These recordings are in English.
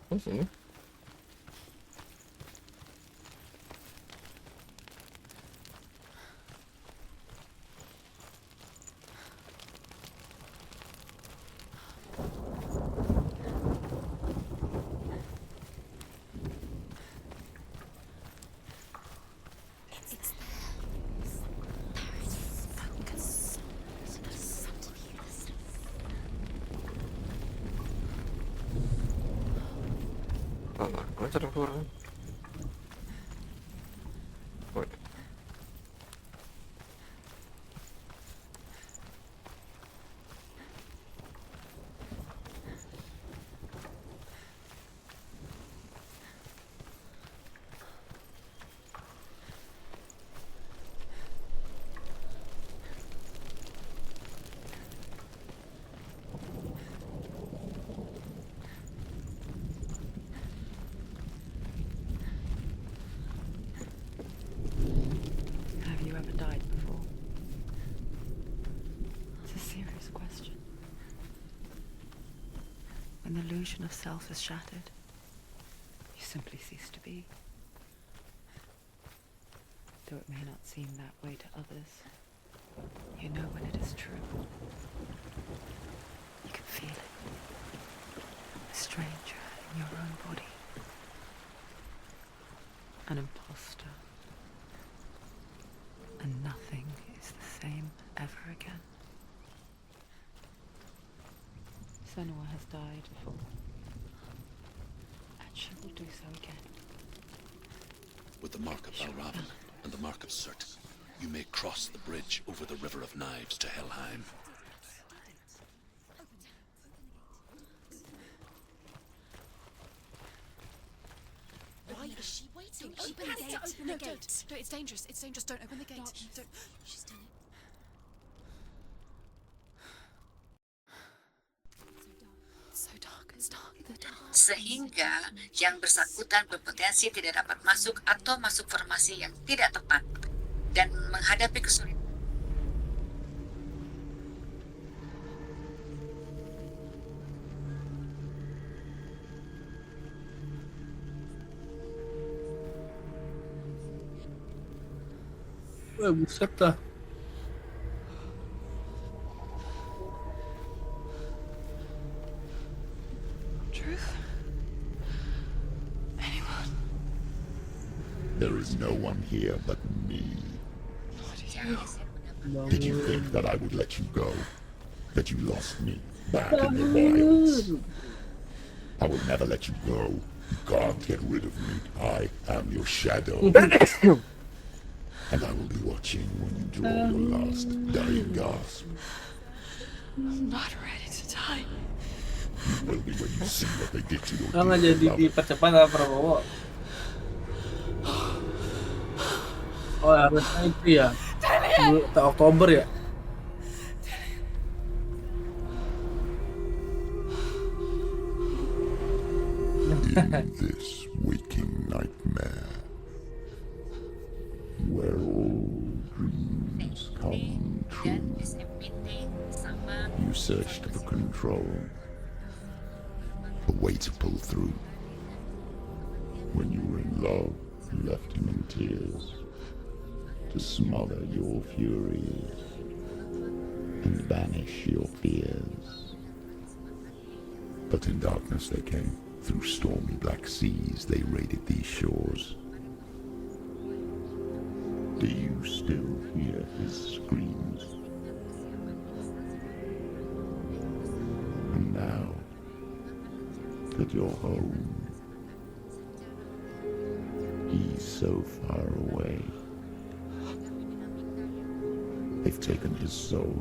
Di sini. Mana cara keluar? Oh, Have you ever died before? It's a serious question. When the illusion of self is shattered, you simply cease to be. Though it may not seem that way to others, you know when it is true. You can feel it. A stranger in your own body. An imposter. And nothing is the same ever again. Senua has died before. And she will do so again. With the mark of Labyrinth and the mark of Surt, you may cross the bridge over the River of Knives to Helheim. Why is she waiting? Open the gate. Open the gate. Don't. It's dangerous. It's dangerous. Don't open the gate. Don't. She's done it. So dark. It's dark. The dark. Sehingga yang bersangkutan berpotensi tidak dapat masuk atau masuk formasi yang tidak tepat dan menghadapi kesulitan. Wah, buset dah. Truth? Anyone? There is no one here but me. What are you? Did you think that I would let you go? That you lost me back in the wilds? I will never let you go. You can't get rid of me. I am your shadow. And I will be watching when you draw your last dying gasp. I'm not ready to die. You will be when you see what they did to your Nggak dear jadi beloved. dipercepat sama Prabowo. Oh, harusnya itu ya. Oktober ya. In this waking nightmare, where all dreams come true, you searched for control, a way to pull through. When you were in love, you left him in tears, to smother your furies and banish your fears. But in darkness they came. Through stormy black seas they raided these shores. Do you still hear his screams? And now that you're home, he's so far away. They've taken his soul.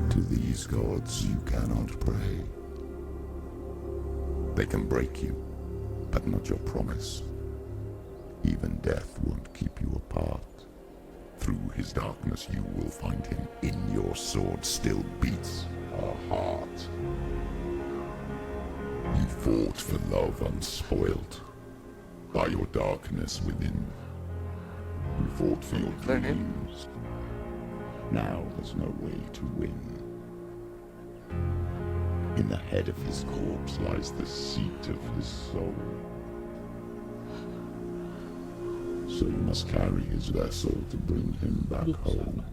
To these gods you cannot pray. They can break you, but not your promise. Even death won't keep you apart. Through his darkness you will find him. In your sword still beats a heart. You fought for love unspoilt by your darkness within. You fought for your dreams. Now there's no way to win. In the head of his corpse lies the seat of his soul. So you must carry his vessel to bring him back home.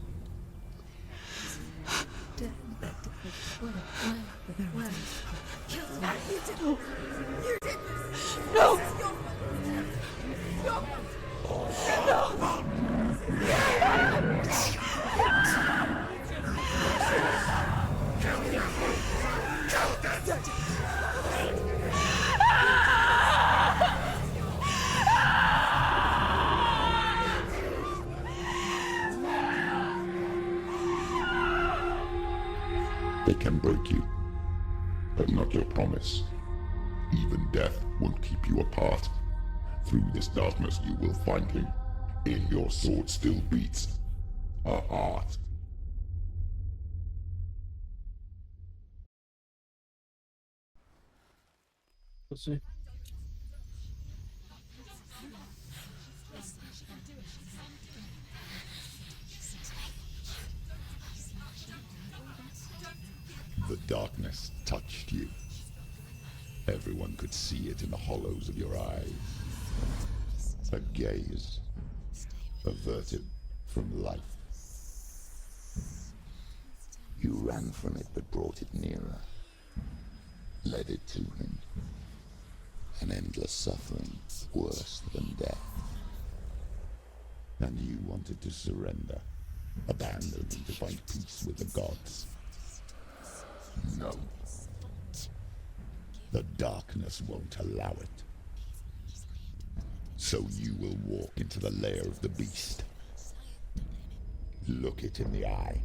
They can break you, but not your promise. Even death won't keep you apart. Through this darkness you will find him. In your sword still beats a heart. Terus sih. The darkness touched you. Everyone could see it in the hollows of your eyes. A gaze averted from life. You ran from it but brought it nearer. Led it to him. An endless suffering worse than death. And you wanted to surrender. Abandon and to find peace with the gods. No. The darkness won't allow it. So you will walk into the lair of the beast. Look it in the eye,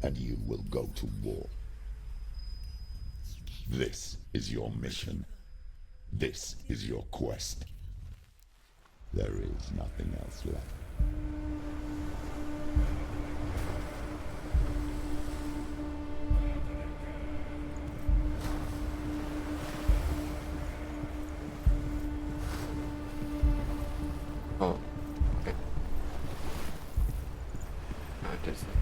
and you will go to war. This is your mission. This is your quest. There is nothing else left. Oh, oke. Ada sih.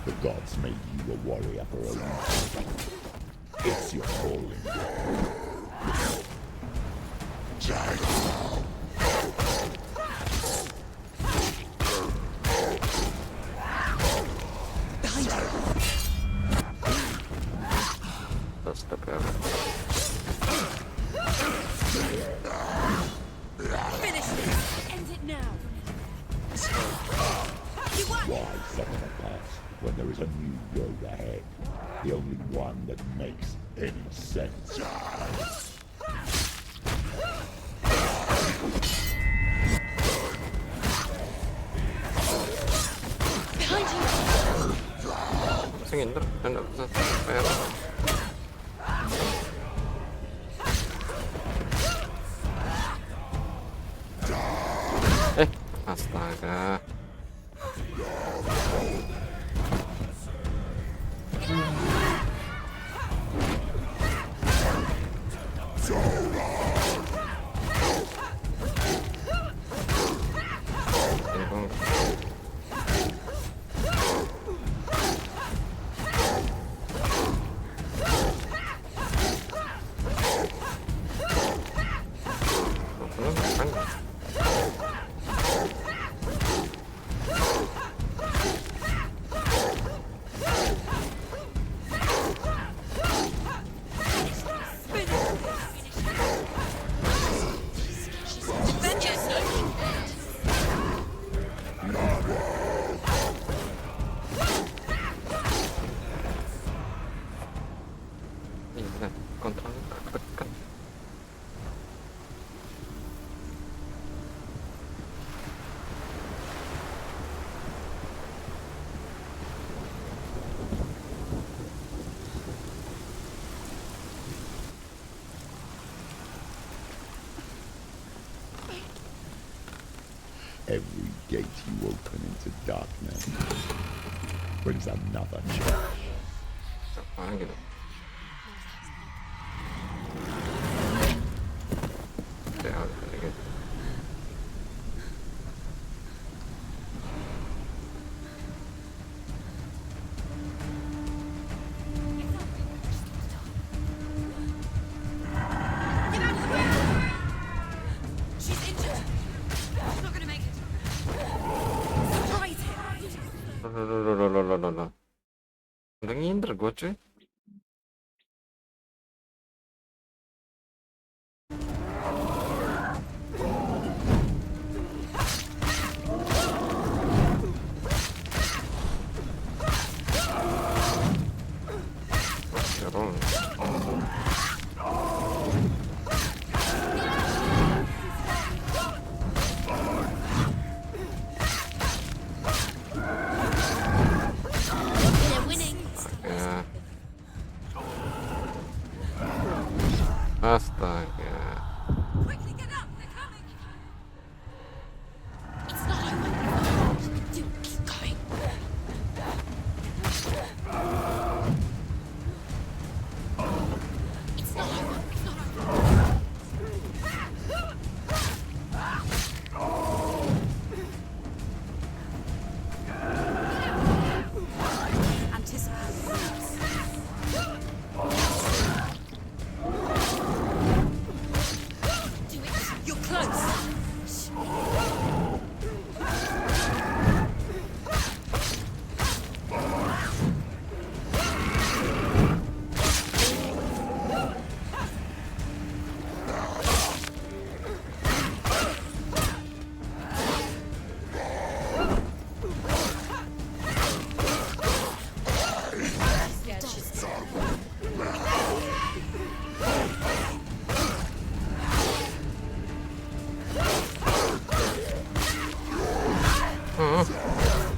The gods made you a warrior for a reason. It's your calling. Stop ya. Finish it! End it now! You won! Why suffer the past when there is a new road ahead? The only one that makes any sense. Behind you! Masih nginter dan nggak bisa PR. Astaga. Kontrolnya tertekan. Every gate you open into darkness brings another church. Mana gitu. Ya, gitu. She's injured. She's not gonna make it. Surprise him. Loh. Udah nginder gue cuy. Roll. They're winning. Ya. Astaga. Quickly get up. They're coming. It's not over. You keep going. It's not over. It's not over. Anticipate. Do it. You're close. Yeah, she's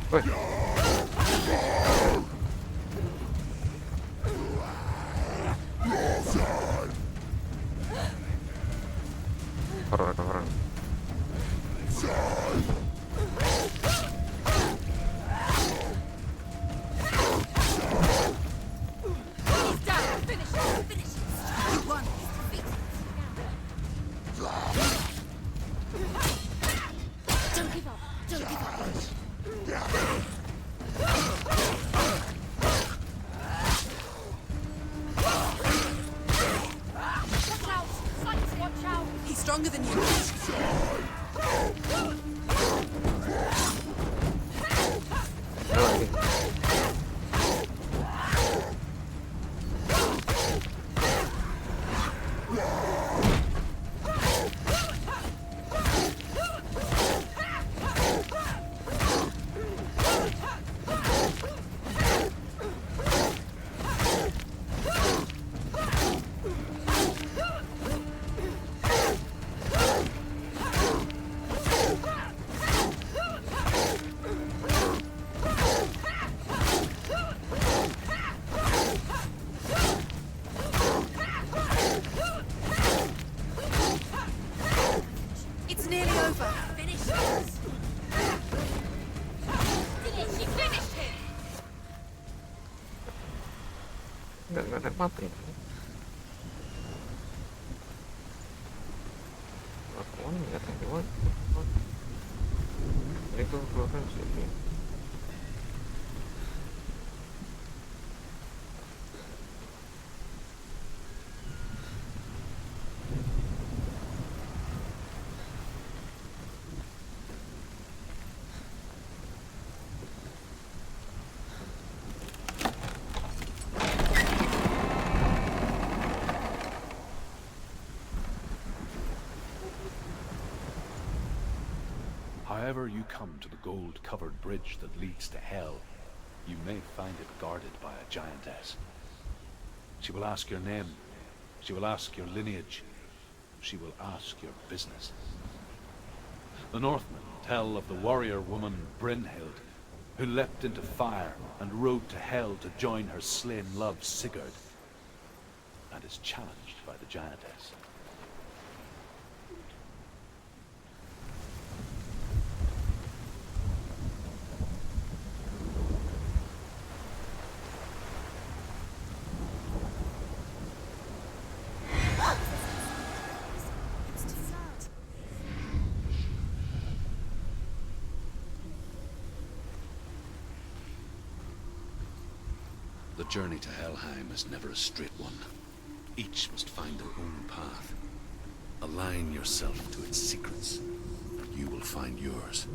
Woi. Horor. He's down. Finish it. Finish it. You won. Don't give up. Don't give up. Watch out. Sights, watch out. He's stronger than you. It's nearly over. Finish this. She finished him. Nggak ada mati. Aku nggak tahu. Ini tuh keluaran sini. However you come to the gold-covered bridge that leads to hell, you may find it guarded by a giantess. She will ask your name, she will ask your lineage, she will ask your business. The Northmen tell of the warrior woman Brynhild, who leapt into fire and rode to hell to join her slain love Sigurd, and is challenged by the giantess. journey to Helheim is never a straight one. Each must find their own path. Align yourself to its secrets, and you will find yours.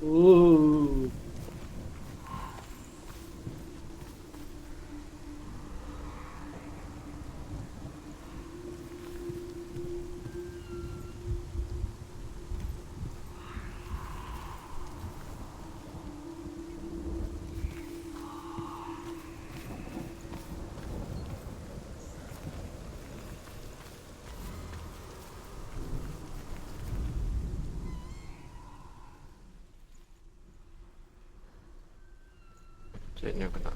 Ooh. Kayaknya kena.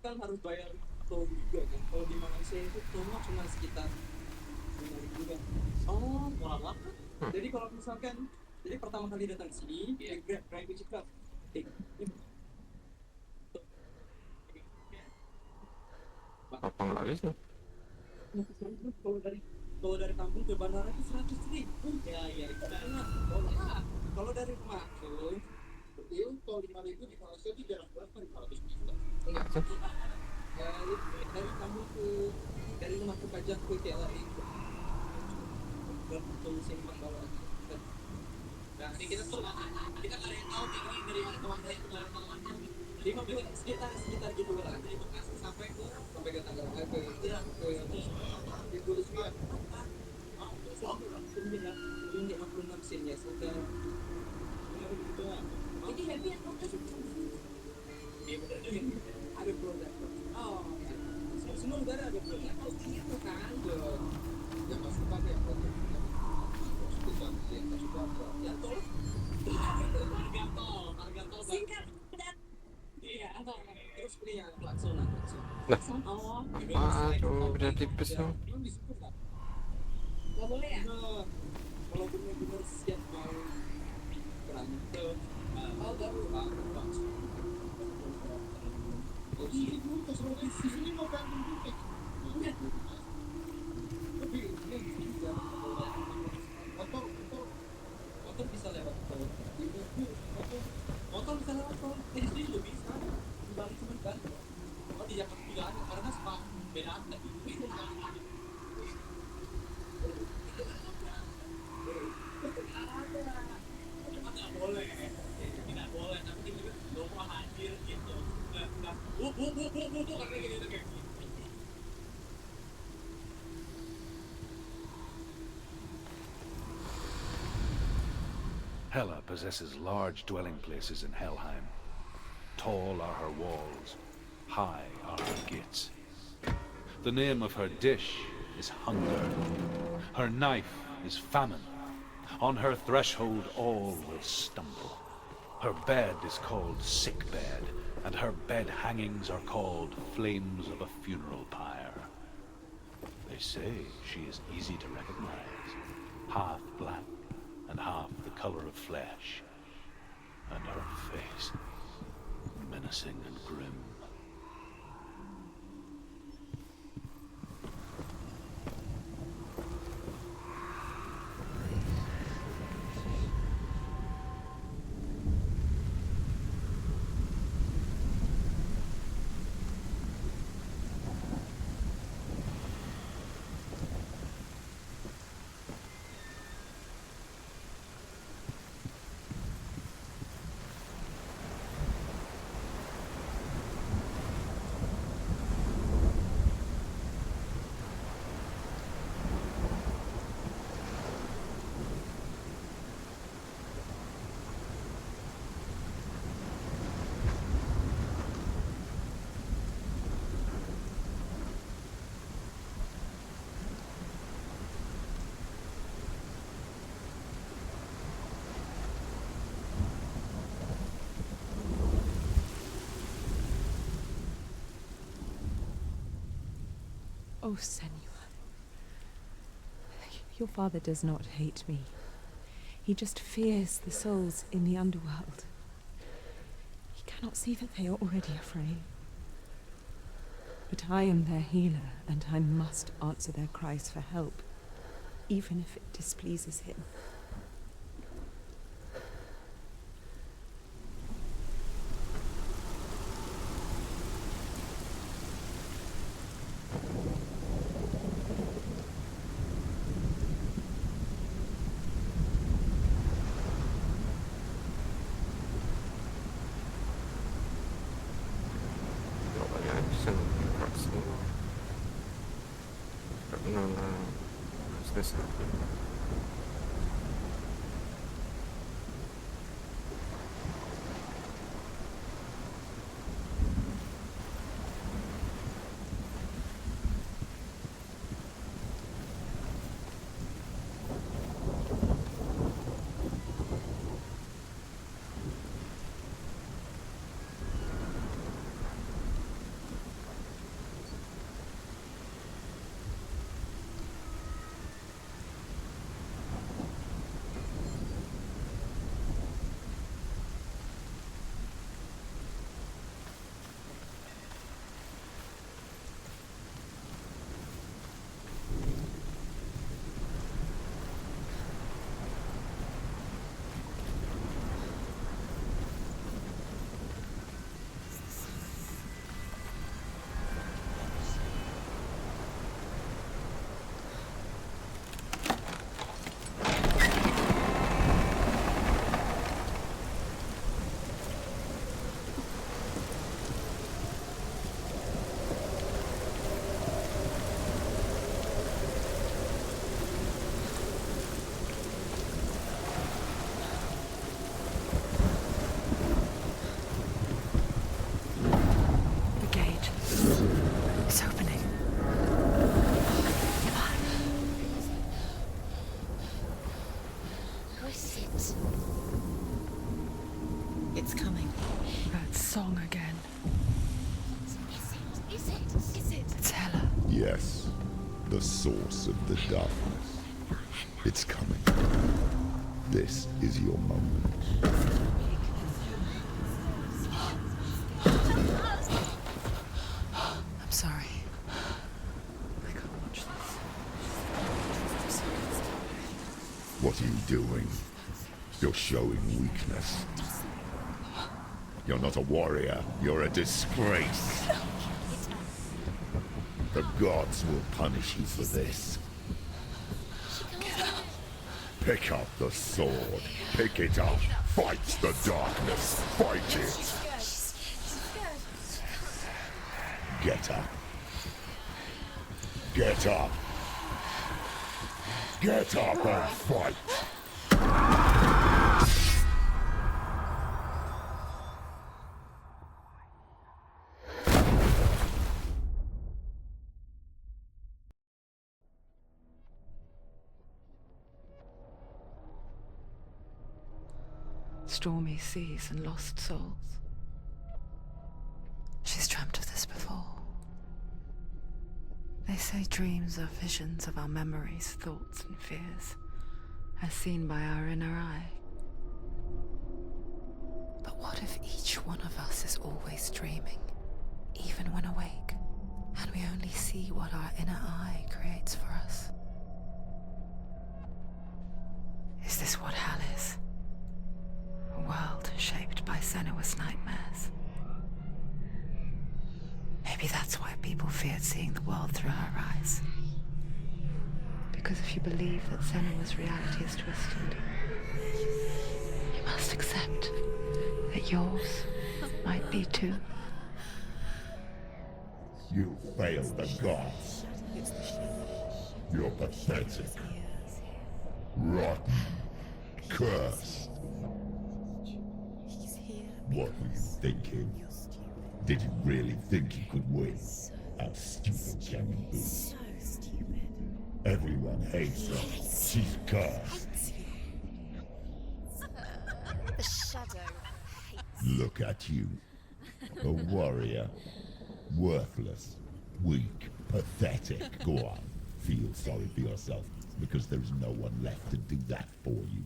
kan harus bayar tol juga kan. Kalau di Malaysia itu tolnya cuma sekitar 5.000 juga. Oh, murah banget. Jadi kalau misalkan, jadi pertama kali datang ke sini, Grab cepat. Apa nggak bisa? Kalau dari kampung ke bandara itu 100.000. Ya, itu banget. Kalau dari rumahku, itu kalau 5.000 di Malaysia itu jarang berapa 500 juta. Enggak. Dari kampung ke dari rumah ke Pajak ke KLA itu. Betul simpang bawah. Nah, ini kita tuh kita nggak ada yang tahu nih dari mana kemana itu kemana. 15 sekitar gitu lah. Dari Bekasi sampai ke Tangerang ke itu juga. Ini 56 sen ya sudah. Jadi happy atau ada produk. Oh, semua negara ada produk. Oh, gitu kan. Yang masuk pakai produk. Ya tol. Harga tol. Singkat. Iya, terus beli yang klakson. Oh, Cuma beda tipis dong. nggak boleh ya? Kalau benar-benar siap mau berantem, baru langsung. Di sini mau berantem juga. Tapi ini motor bisa lewat tol. Motor bisa lewat tol. Di sini juga bisa. Di Bali cuma kan. Oh, di Jakarta juga ada karena sama beda angka. Tidak boleh, tapi kita lupa hadir gitu. Karena gitu kayak Hela possesses large dwelling places in Helheim. Tall are her walls, high are her gates. The name of her dish is hunger. Her knife is famine. On her threshold all will stumble. Her bed is called sick bed, and her bed hangings are called flames of a funeral pyre. They say she is easy to recognize, half black and half the color of flesh, and her face menacing and grim. Oh, Senua. Your father does not hate me. He just fears the souls in the underworld. He cannot see that they are already afraid. But I am their healer, and I must answer their cries for help, even if it displeases him. Business. It's coming. That song again. Is it? It's Hela. Yes, the source of the darkness. It's coming. This is your moment. I'm sorry. I can't watch this. What are you doing? You're showing weakness. You're not a warrior. You're a disgrace. The gods will punish you for this. Pick up the sword. Pick it up. Fight the darkness. Fight it. Get up. Get up. Get up and fight. Stormy seas and lost souls. She's dreamt of this before. They say dreams are visions of our memories, thoughts and fears, as seen by our inner eye. But what if each one of us is always dreaming, even when awake, and we only see what our inner eye creates for us? Is this what hell is? A world shaped by Senua's nightmares. Maybe that's why people feared seeing the world through her eyes. Because if you believe that Senua's reality is twisted, you must accept that yours might be too. You failed the gods. You're pathetic. Rotten. Cursed. What were you thinking? Did you really think you could win? How stupid can you be? So stupid. Everyone hates her. She's cursed. The shadow hates. Look at you. A warrior. Worthless. Weak. Pathetic. Go on. Feel sorry for yourself, because there is no one left to do that for you.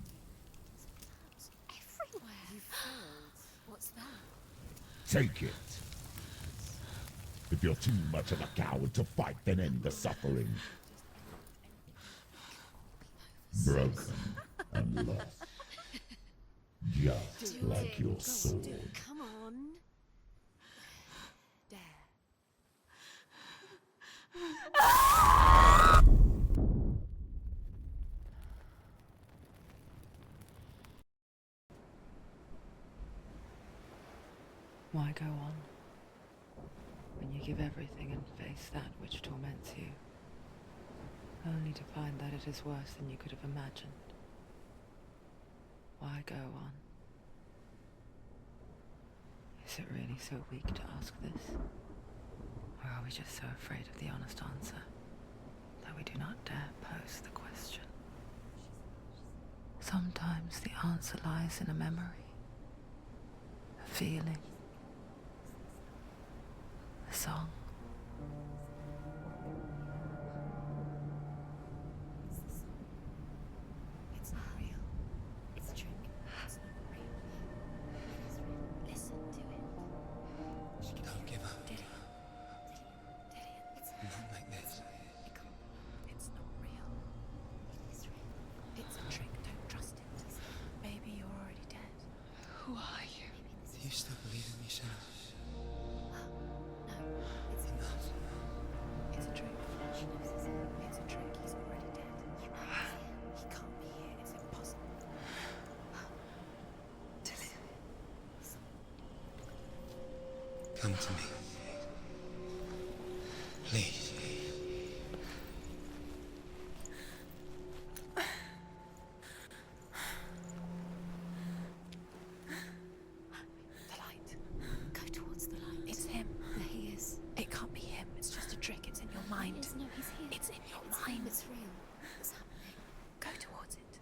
Everywhere. You failed. What's that? Take it. If you're too much of a coward to fight, then end the suffering. Broken and lost. Just like your sword. Come on. Dare. Why go on when you give everything and face that which torments you, only to find that it is worse than you could have imagined? Why go on? Is it really so weak to ask this? Or are we just so afraid of the honest answer that we do not dare pose the question? Sometimes the answer lies in a memory, a feeling, a song. It's not real. It's a trick. It's not real. It is real. Listen to it. Don't give up. Did it? It's Not like this. It's not real. It is real. It's a trick. Don't trust it. Maybe you're already dead. Who are you? Do you still believe in me, Senua? No, it's not. It's a trick. She knows it's him. It's a trick. He's already dead. He can't be here. It's impossible. Come to me. Please. The light. Go towards the light. It's him. There he is. It can't be him. It's just a trick. It's in your mind. No, he's here. It's in your It's mind. him, it's real. What's happening? Go towards it.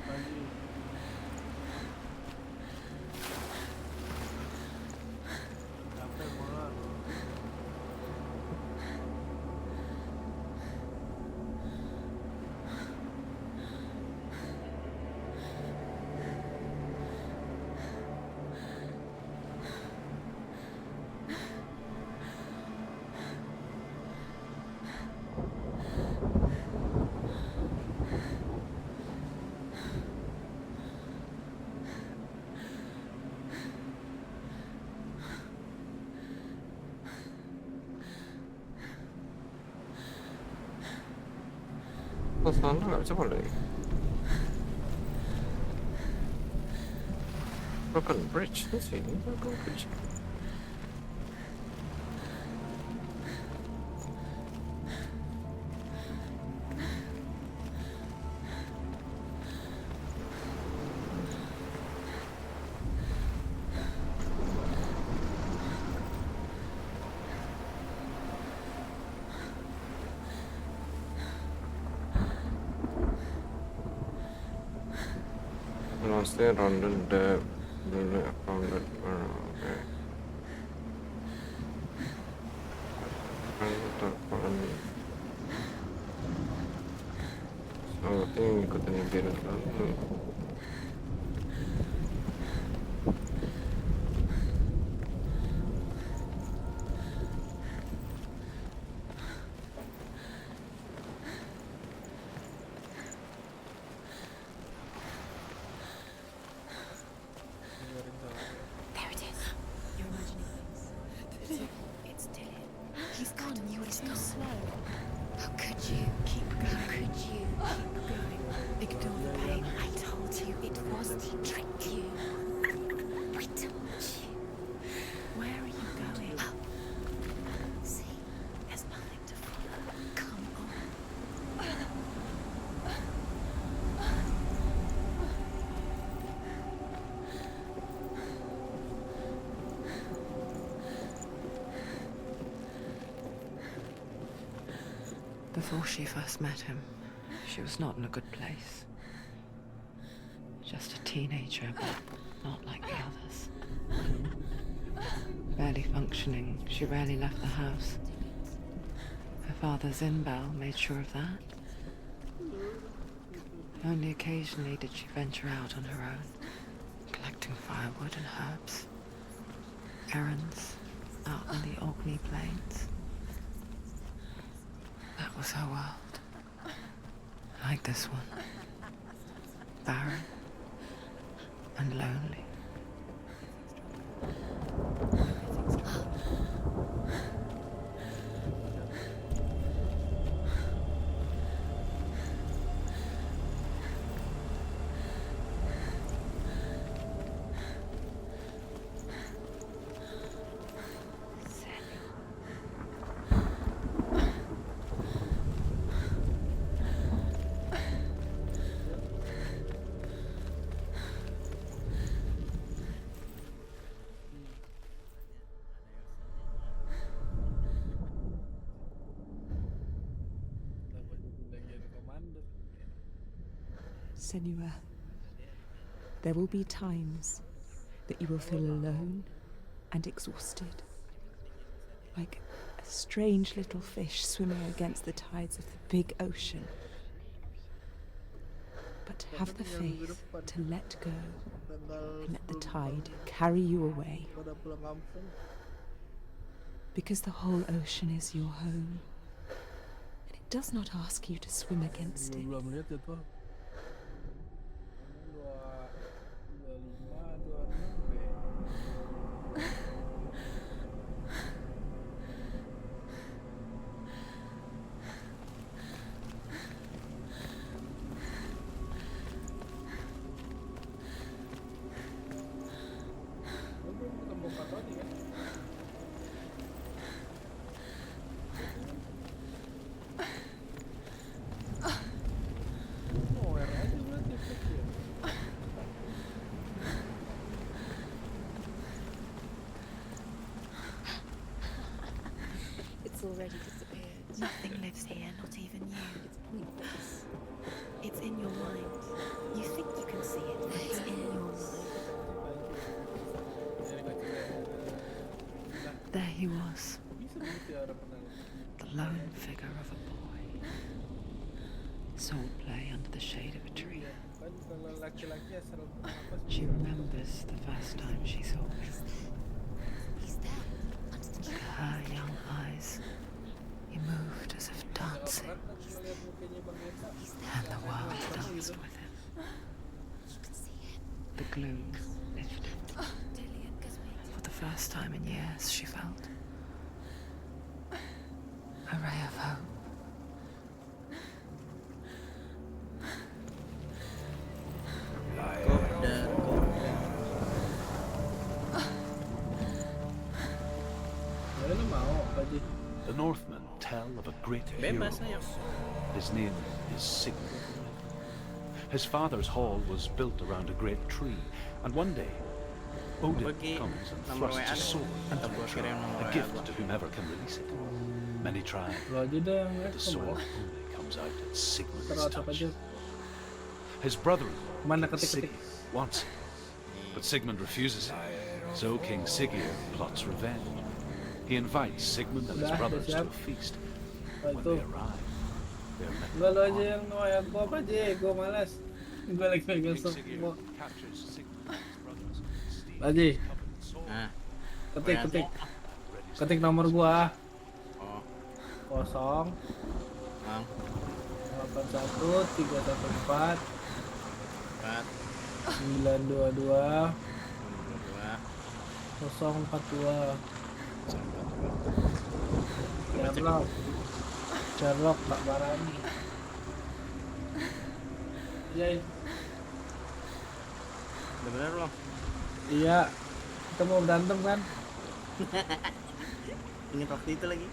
pagi. Capek malah. Oh, sana nggak bisa balik. Broken bridge di sini, broken bridge. Lost it on the depth. Found it. Okay. So, ini ikutin yang biru dulu. There it is. You're imagining things. It's Dylan. He's gone. You were too slow. How could you? Keep going. How could you? Keep going. Ignore the pain. I told you it wasn't. He tricked you. I told you. Where are you going? Up. See, there's nothing to follow. Come on. Before she first met him, she was not in a good place. Just a teenager, but not like the others. Barely functioning, she rarely left the house. Her father Zinbal made sure of that. Only occasionally did she venture out on her own, collecting firewood and herbs. Errands out on the Orkney Plains. That was her world. Like this one. Barren and lonely. Senua, there will be times that you will feel alone and exhausted, like a strange little fish swimming against the tides of the big ocean. But have the faith to let go and let the tide carry you away, because the whole ocean is your home, and it does not ask you to swim against it. Belum lihat ya tuh. 25. Oh, aja berarti efeknya. It's already disappeared. Nothing lives here, not even you. It's pointless. It's in your mind. You think you there he was, Bisa begitu ya orang kenal. the lone figure of a boy. Swordplay under the shade of a tree. Kan kalau laki-laki asal apa She remembers the first time she saw him. He's there. Under the Look at her young eyes. He moved as if dancing, ngeliat mukanya Bang Yenta. and the world danced with him. You can see him. The gloom lifted. Dillian, because we For the first time in years, she felt a ray of hope. Ya lu mau apa sih? The Northmen tell of a great hero. His name is Sigmund. His father's hall was built around a great tree, and one day Odin comes and thrusts a sword into the tree, a gift to whomever can release it. Many try, Lu aja deh yang but the lihat sword only comes out at Sigmund's Terus apa touch. aja? His brother Mana ketik-ketik? Siggy wants it, but Sigmund refuses it. So King Siggeir plots revenge. He invites Sigmund and his Udah, brothers to siap. a feast. Oh, When itu. they arrive, they're met Enggak lu aja yang mau ya, gua apa aja? Gua malas. Gua lagi pegang King Siggeir semua. captures Sigmund and his brothers. Steve Aji, covered in sword, ketik. ready Ketik nomor gua. Oh, 0 Bang. 81 314 4, 922 2, 042. 1, Sherlock Pak Barani. Iya, udah bener belum? iya. Kita mau berantem kan? Ingat waktu itu lagi?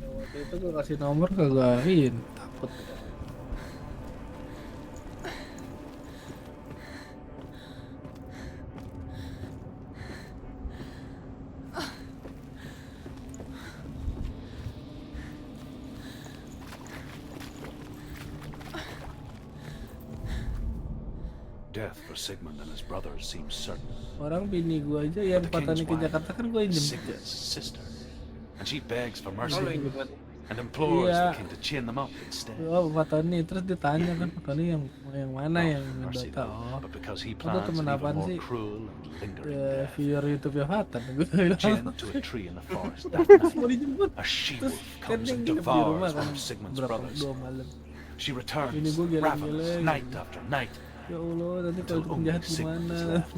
Ya, waktu itu gua kasih nomor kagain. Takut. Death for Sigmund and his brothers seems certain. Orang bini gua aja yang But the patani king's ke wife Jakarta kan gua is injem. Sigmund's sister, and she begs for mercy Iya. and implores Iya. the king to chain them up instead. Oh, Patani terus ditanya kan Patani yang mana yang mercy ngedata. though, Oh, but because he itu plans temen an even apaan more sih? cruel and lingering Ya, death. viewer YouTube ya Fatan. Gue bilang. Chained to a tree in the forest that Mau night, dijemput. a Terus she-wolf kan comes yang and nginep di rumah devours kan one of Sigmund's berapa brothers. 2 malam. She Ini returns, gua geleng-geleng. ravenous, night after night, Ya Allah, nanti until kalau itu only penjahat Sigmund is gimana? left.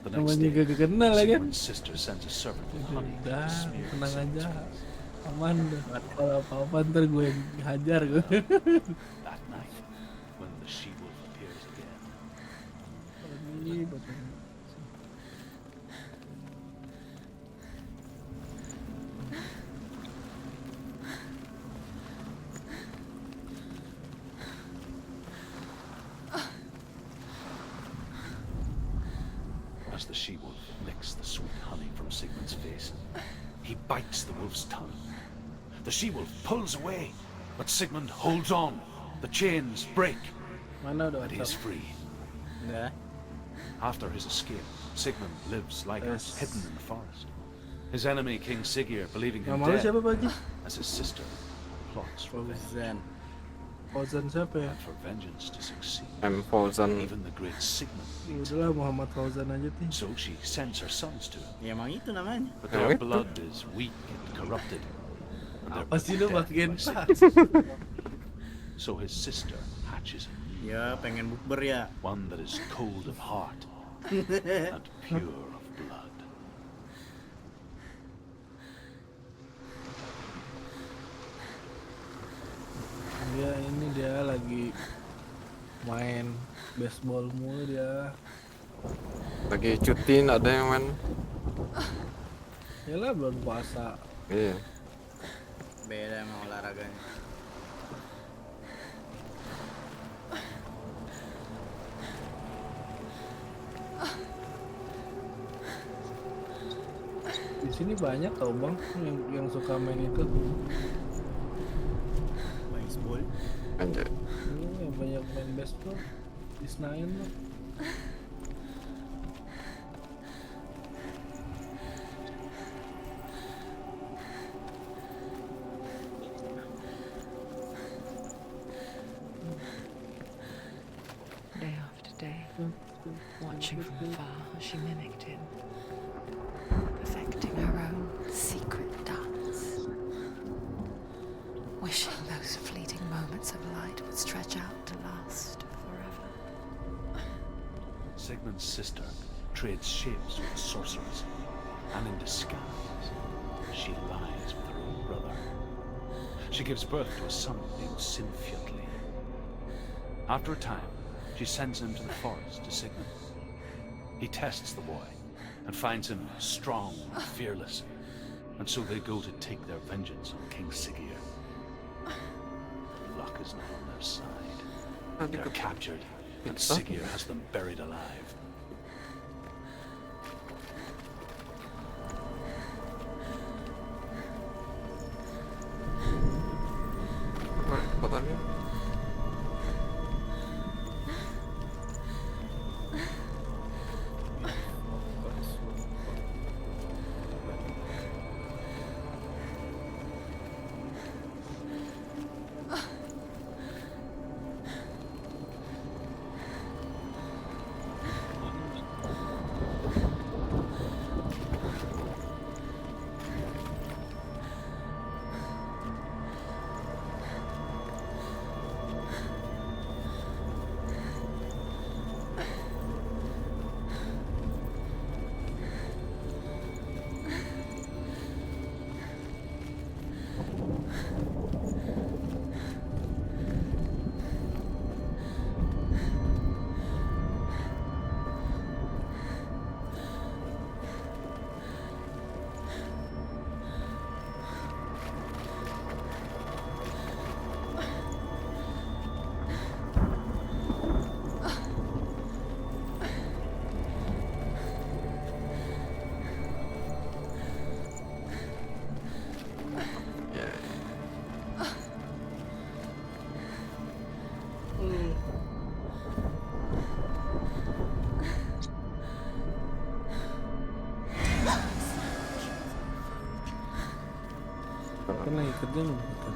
The next Namanya day, gak kenal lagi kan? Sigmund's sister sends a servant with honey to Udah, smear tenang Sigmund's aja. face. Aman dah. Kalau apa-apa ntar gue yang hajar gue. That night, when the she-wolf appears again, Ini betul. as the she-wolf licks the sweet honey from Sigmund's face, he bites the wolf's tongue. The she-wolf pulls away, but Sigmund holds on. The chains break, Mana udah and he is WhatsApp? free. Udah. After his escape, Sigmund lives like us, hidden in the forest. His enemy, King Siggeir, believing him Nama lu dead, siapa Pak Haji? as his sister plots revenge. Fauzan. Fauzan siapa ya? And for vengeance to succeed, I'm Fauzan. even the great Sigmund needs her. Udahlah Muhammad Fauzan aja nih. So she sends her sons to him, Ya emang itu namanya. but their blood is weak and corrupted. And they're Apa sih lu dead makin by pas? Sigmund. So his sister hatches him, Ya pengen bukber ya. one that is cold of heart and pure of blood. Dia ini dia lagi main baseball mulu dia. Lagi cuti nggak ada yang main. Yalah bulan puasa. Iya. Beda emang olahraganya. Di sini banyak tau bang yang suka main itu. Anjay. Yang banyak main baseball di Senayan loh. Day after day, watching from afar as she mimicked him, perfecting her own secret dance, wishing those fleeting moments of light would stretch out to last forever. Sigmund's sister trades shapes with the sorceress, and in disguise, she lies with her own brother. She gives birth to a son named Sinfjotli. After a time, she sends him to the forest to Sigmund. He tests the boy and finds him strong and fearless, and so they go to take their vengeance on King Siggeir. Luck is not on their side. They're captured, and Siggeir has them buried alive. Kotarnya. Kan lagi kerja loh bukan?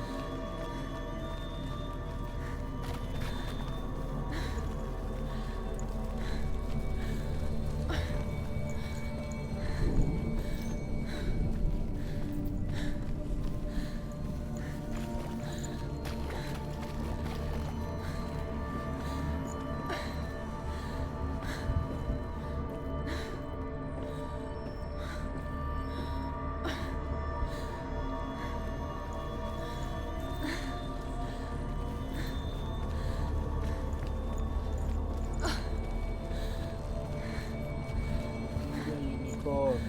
Unicorn.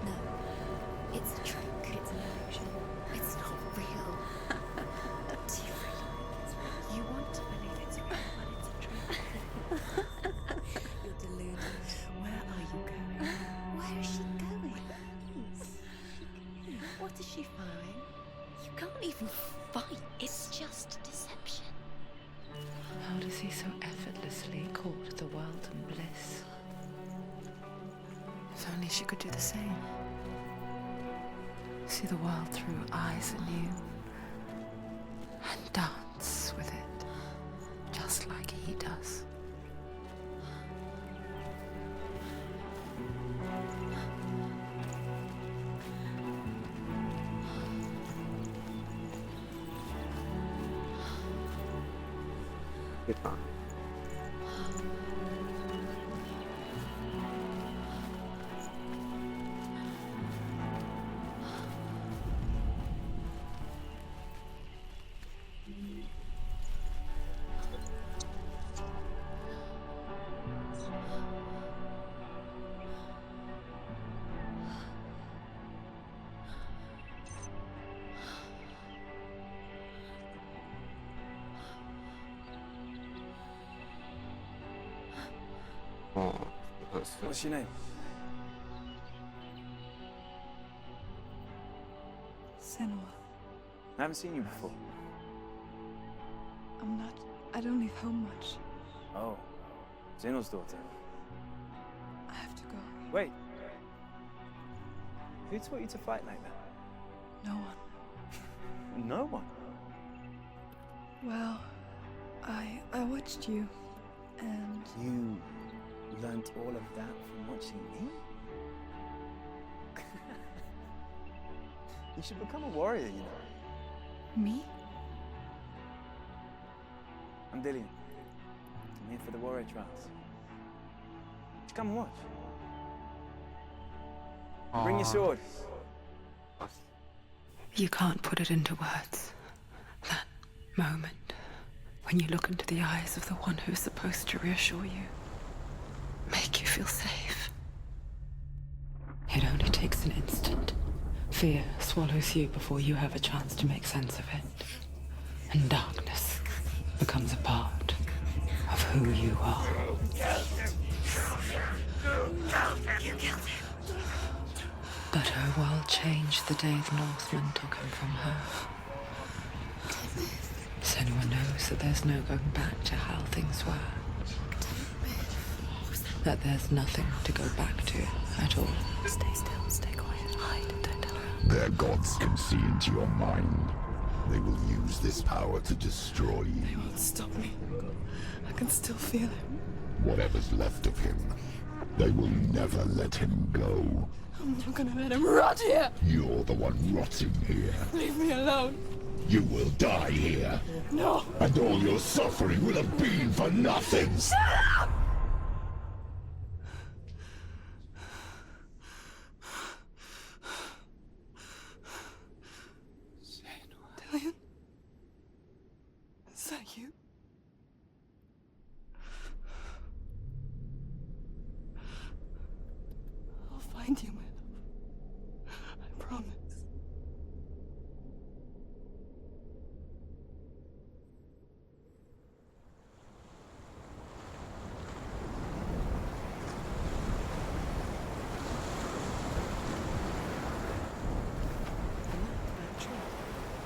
No, it's a trick. It's an illusion. It's not real. Do you really think it's real? You want to believe it's real, but it's a trick. You're deluded. Where are you going? Where is she going? What does she find? You can't even fight. It's just deception. How does he so effortlessly court the world and bliss? If only she could do the same. See the world through eyes anew and dance with it, just like he does. Kita. Oh, that's What's your name? Senua. I haven't seen you before. I don't leave home much. Oh, Zeno's daughter. I have to go. Wait. Who taught you to fight like that? No one. No one. Well, I watched you, and You learnt all of that from watching me? You should become a warrior, you know. me? I'm Dillian. I'm here for the warrior trials. Just come and watch. Bring your sword. You can't put it into words. That moment when you look into the eyes of the one who's supposed to reassure you, make you feel safe. It only takes an instant. Fear swallows you before you have a chance to make sense of it. And darkness becomes a part of who you are. But her world changed the day the Northmen took him from her. Senua knows that there's no going back to how things were. That there's nothing to go back to at all. Stay still, stay quiet, hide, don't tell her. Their gods can see into your mind. They will use this power to destroy you. They won't stop me. I can still feel him. Whatever's left of him, they will never let him go. I'm not gonna let him rot here. You're the one rotting here. Leave me alone. You will die here. No. And all your suffering will have been for nothing. Shut up! Dillian? Is that you? I'll find you, my love. I promise.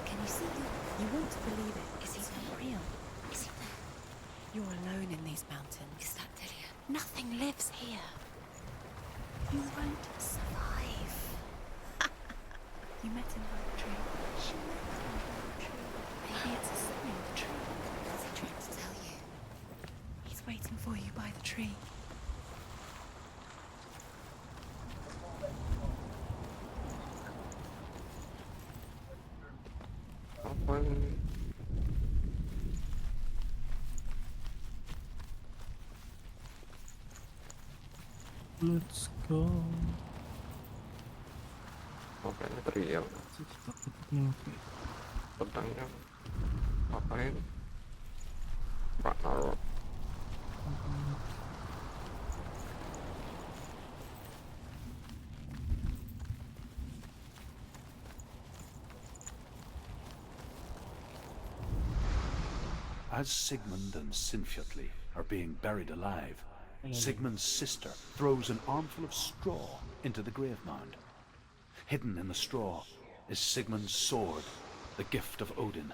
Can you see it? You won't believe it. Is he not real? Is he there? You're alone in these mountains. Is that Delia? Nothing lives here. You won't survive. You met him by the tree. She met him by the tree. Maybe it's a sign of the tree. What's he trying to tell you? He's waiting for you by the tree. Let's go. Oh, kayaknya teriak. Pedangnya ngapain? Pak naruh. As Sigmund and Sinfjotli are being buried alive, Sigmund's sister throws an armful of straw into the grave mound. Hidden in the straw is Sigmund's sword, the gift of Odin.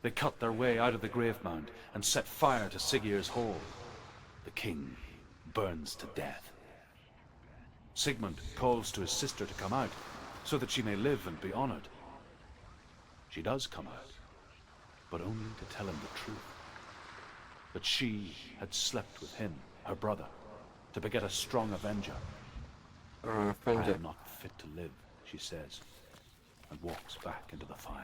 They cut their way out of the grave mound and set fire to Siggeir's hall. The king burns to death. Sigmund calls to his sister to come out so that she may live and be honored. She does come out, but only to tell him the truth. That she had slept with him, her brother, to beget a strong avenger. I am not fit to live, she says, and walks back into the fire.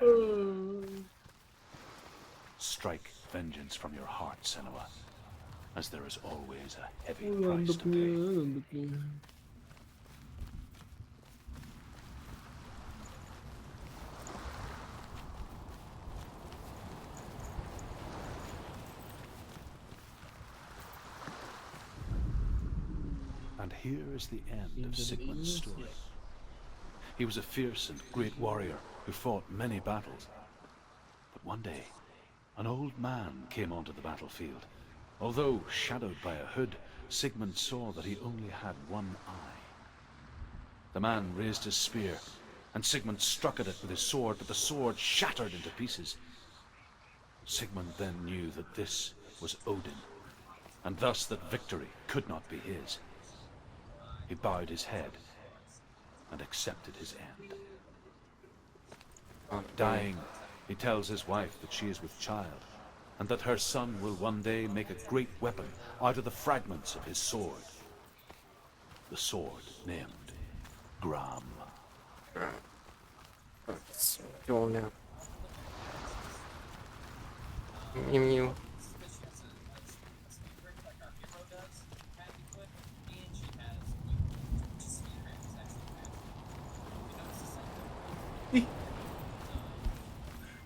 Strike vengeance from your heart, Senua, as there is always a heavy price to pay. And here is the end of Sigmund's story. He was a fierce and great warrior who fought many battles. But one day, an old man came onto the battlefield. Although shadowed by a hood, Sigmund saw that he only had one eye. The man raised his spear, and Sigmund struck at it with his sword, but the sword shattered into pieces. Sigmund then knew that this was Odin, and thus that victory could not be his. He bowed his head and accepted his end. Dying, he tells his wife that she is with child, and that her son will one day make a great weapon out of the fragments of his sword. The sword named Gram. Let's go now. Mew mew.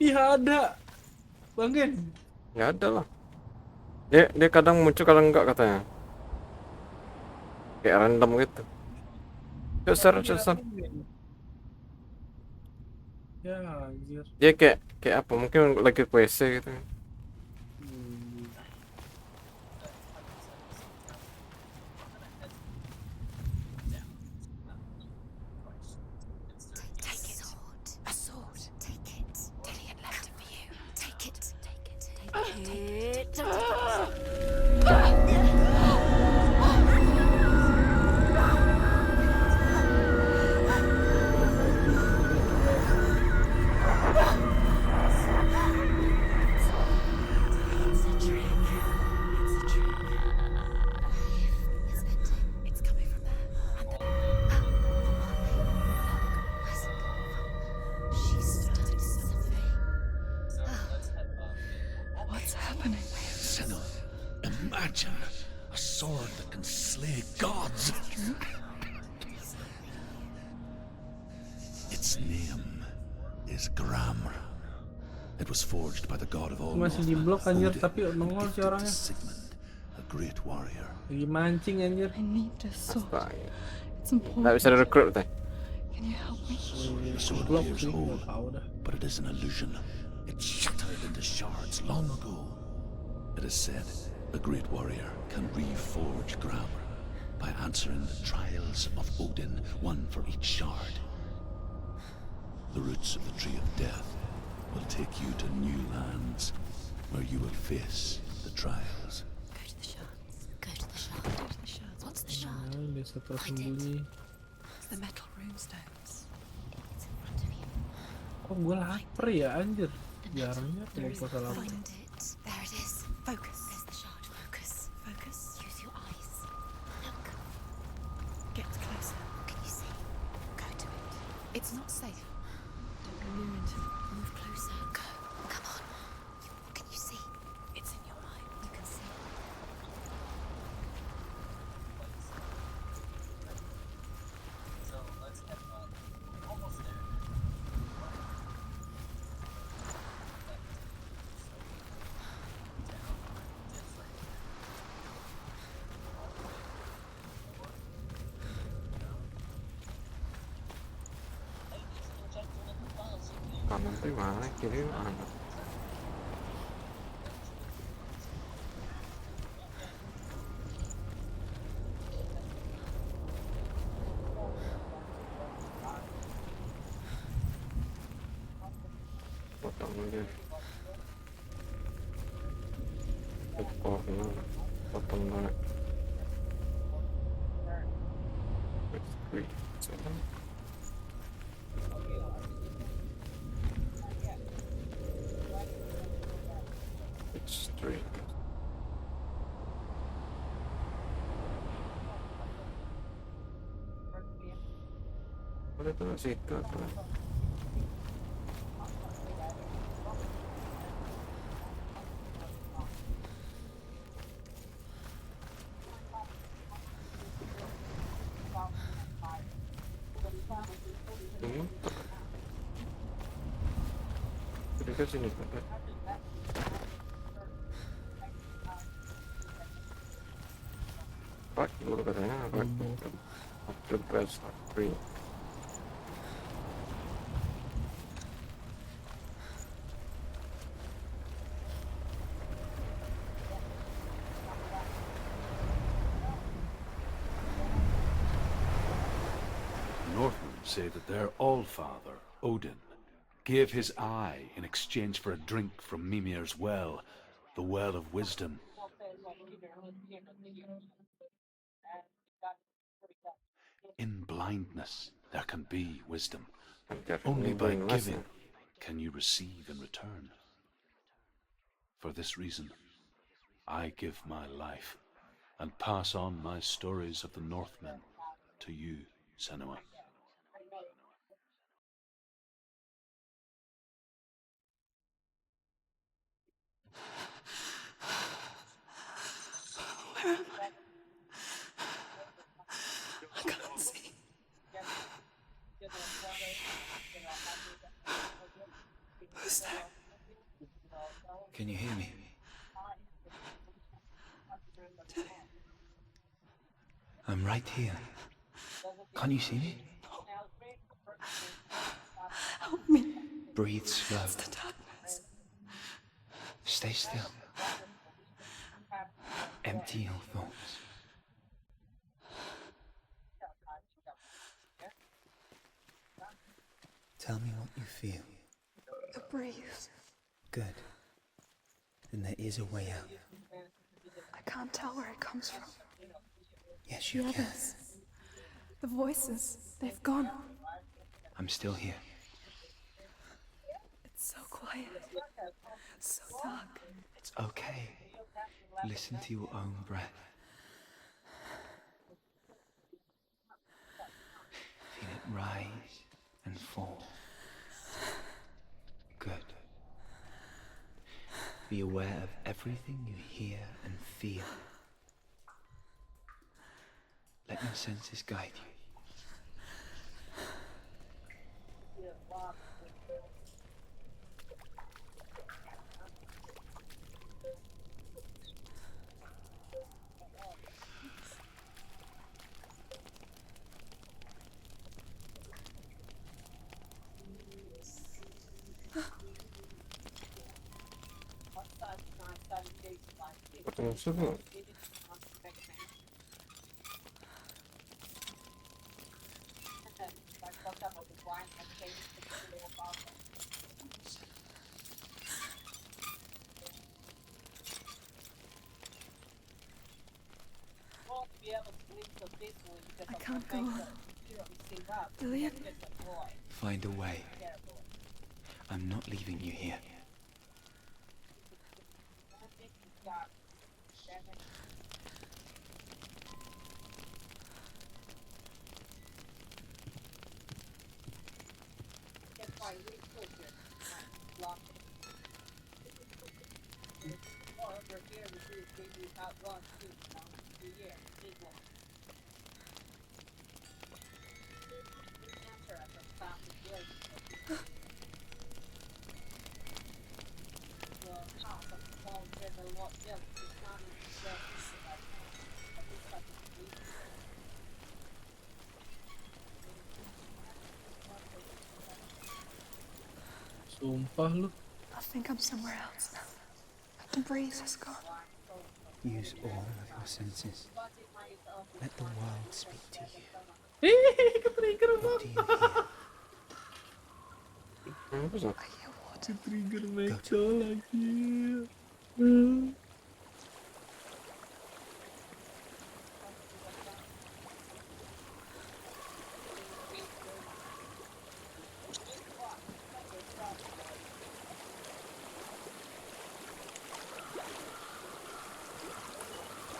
Iya ada. Bang Gen. Ya ada lah. Dia kadang muncul kadang enggak katanya. Kayak random gitu. Cesar. Ya anjir. Dia kayak apa? Mungkin lagi ke WC gitu. Take it. A sword. Take it. Dillian left it for you. Take it. Take it. It's a trick. It's bending. It's coming from there. She's done something. What's happening? Senua, imagine a sword that can slay gods. Its name is Gram. It was forged by the god of all Masih di blok anjir, tapi nongol si orangnya. Sigmund, a great warrior. Lagi mancing anjir. I need this sword. It's Nggak important. bisa direkrut teh. Can you help me? The sword Blok appears sih, whole, nggak tahu dah. but it is an illusion. It shattered into shards long ago. It is said a great warrior can reforge Gram by answering the trials of Odin, one for each shard. The roots of the tree of death will take you to new lands where you will face the trials. Go to the shards. Go to the shards. What's the shard? Nah, desa tersembunyi. It's the metal runestones. It's in front of you. Kok gue lapar ya anjir. Jarangnya There kalau is puasa lapar. Find it. There it is. Focus. There's the shard. Focus. Focus. Use your eyes. Look. Get closer. What can you see? Go to it. It's not safe. Don't be near it. Move closer. Go. Come on. What can you see? It's in your mind. You can see. Kanan tuh mana? Kiri mana? Potong dia. Potong banget. Wait, seven. It's three. Boleh taruh situ apa? Dekat sini kan? Pak dulu katanya apa? The best three. say that their Allfather, Odin, gave his eye in exchange for a drink from Mimir's well, the Well of Wisdom. In blindness, there can be wisdom. Only by giving can you receive in return. For this reason, I give my life and pass on my stories of the Northmen to you, Senua. Where am I? I can't see. Who's there? Can you hear me? I'm right here. Can't you see me? Help me. Breathe slow. It's the darkness. Stay still. Empty your thoughts. Tell me what you feel. The breeze. Good. Then there is a way out. I can't tell where it comes from. Yes, you The can. others. The voices. They've gone. I'm still here. It's so quiet. So dark. It's okay. Listen to your own breath. Feel it rise and fall. Good. Be aware of everything you hear and feel. Let your senses guide you. Потому что, ну, I can't go on. Lillian? Find a way. I'm not leaving you here. Sumpah lu. I think I'm somewhere else now. The breeze has gone. Use all of your senses. Let the world speak to you. Ke-trigger What do you hear? apa sih? I hear water. Trigger Mecha lagi.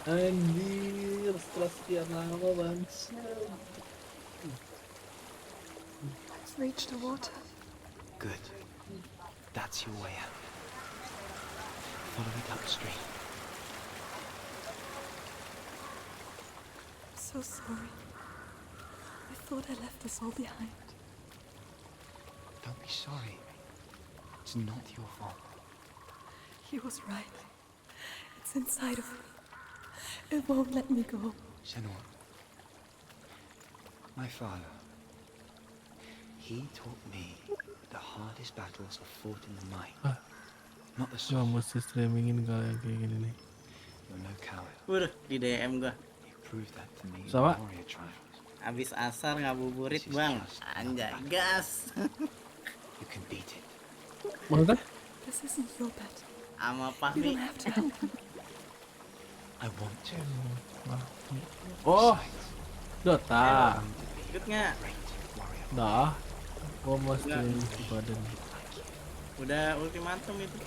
Anjir, setelah sekian lama bangsa. I've reached the water. Good. That's your way out. Follow it upstream. I'm so sorry. I thought I left us all behind. Don't be sorry. It's not your fault. He was right. It's inside of me. It won't let me go. Senua. My father. He taught me the hardest battles are fought in the mind. Not the Gua sword. mesti streamingin kalau yang kayak gini nih. You're no coward. Waduh, di DM gua. You proved that to me in Sama. warrior trials. Abis asar ngabuburit bang, anjay gas. You can beat it. Maksudnya? This isn't your bed. Sama You Fahmi. don't have to help him. I want to. Oh, Dota. Ikut nggak? Dah. Gua mesti badan. Udah ultimatum itu.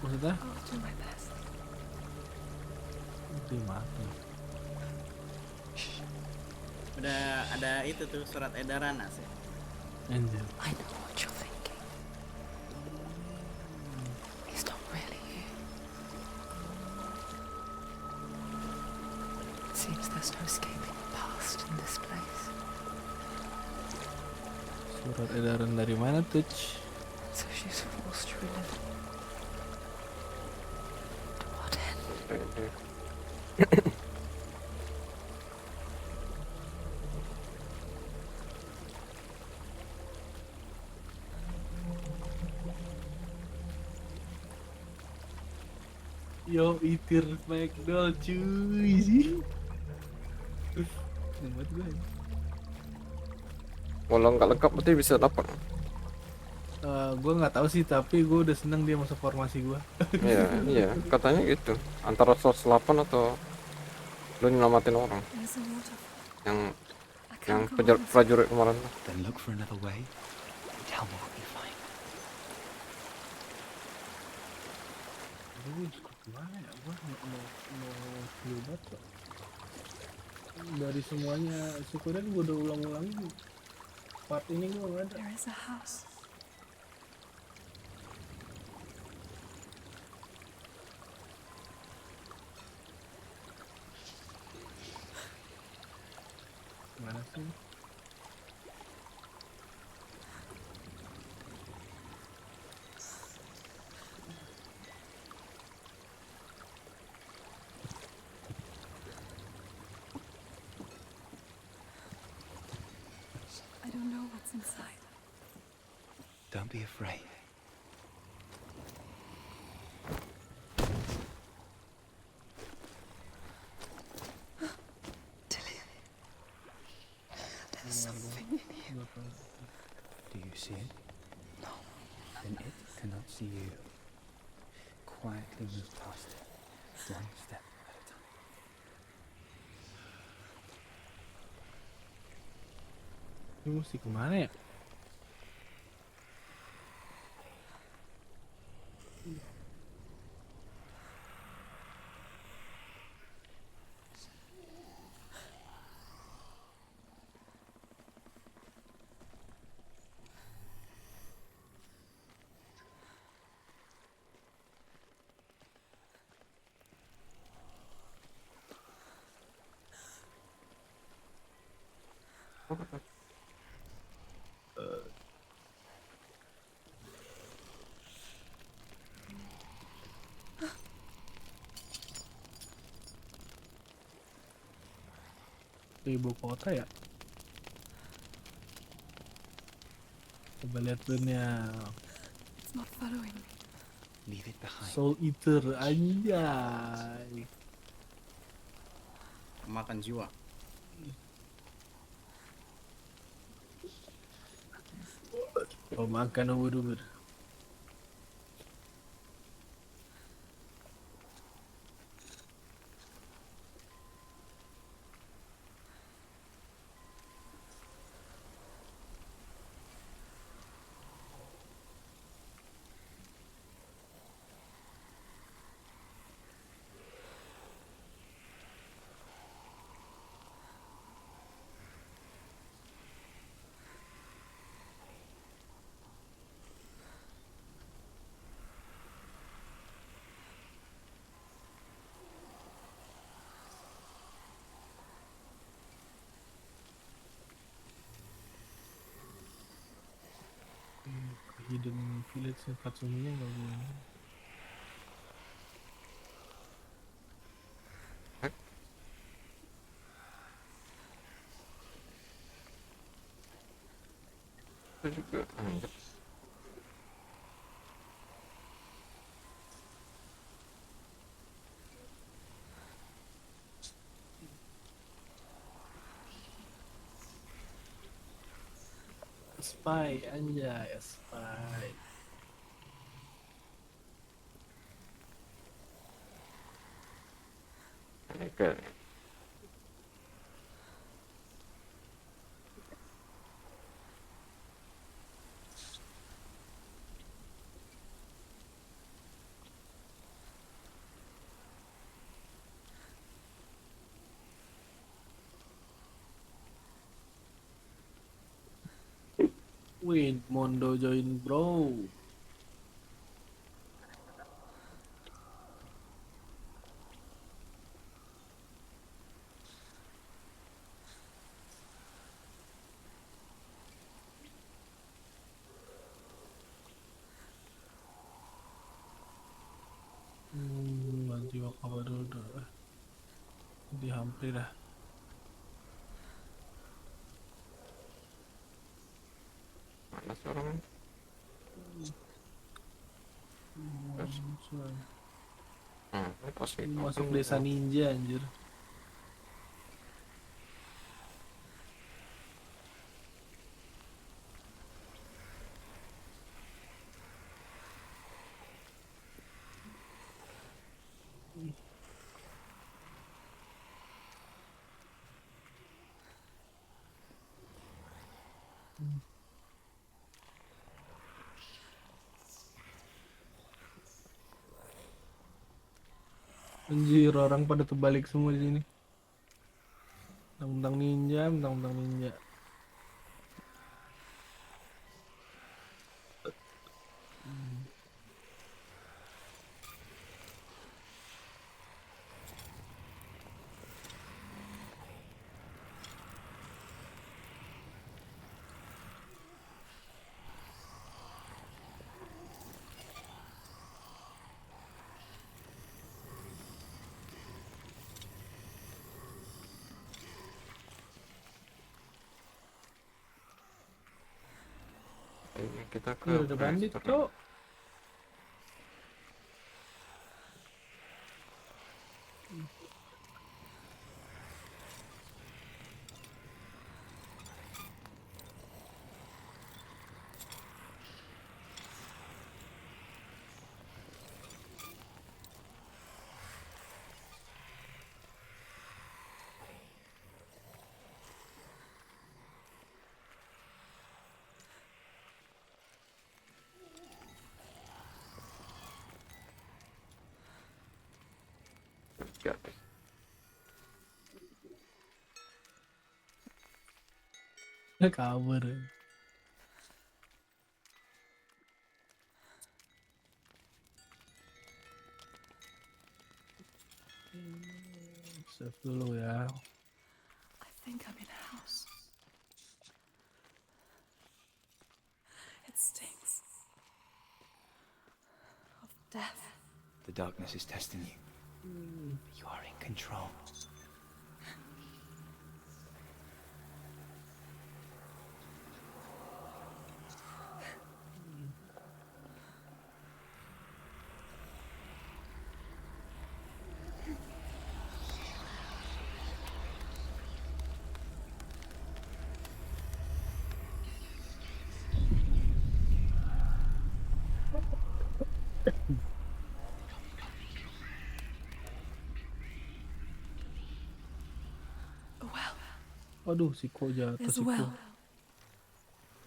Maksudnya? I'll do my best. Ultimatum. Udah ada itu tuh surat edaran asik. Anjir. I know what you're thinking. He's not really here. It seems there's no escaping the past in this place. Surat edaran dari mana tuh? So she's forced to relive it. To what end? Yo, itir McDonald cuy sih. Hebat gue. Walau nggak lengkap berarti bisa dapat. Gue nggak tahu sih, tapi gue udah seneng dia masuk formasi gue. Iya, iya, katanya gitu. Antara 108 atau lu nyelamatin orang. There's a waterfall. Yang prajurit kemarin. Then look for another way. Tell me what you find. Gue gimana ya? Gue mau hebat kok. Dari semuanya syukurin gue udah ulang-ulangin. Part ini gue nggak ada. There is a house. Mana sih? I don't know what's inside. Don't be afraid. There's something in here. Do you see it? No. Then it cannot see you. Quietly move past it, one step at a time. Ini mesti kemana ya? Ke ibu kota ya? Coba lihat punya It's not following me. Leave it behind. Soul Eater anjay. Makan jiwa. Pemakan ubur-ubur. Hidden village Katsuminya nggak gue. Itu juga anjir. spy anjay, spy. Oke. Win Mondo join bro. Ganti apa dulu dah. Di hampir dah. Mana sih orangnya? Ini pos itu. Masuk desa ninja anjir. Anjir, orang pada terbalik semua di sini. Mentang-mentang ninja, mentang-mentang ninja. Ini kita ke Ada bandit, restoran. cok. Gatis. Cover. Save dulu ya. I think I'm in a house. It stinks of death. The darkness is testing you. But you are in control. A well. Aduh, Siko jatuh, There's a Siko. well.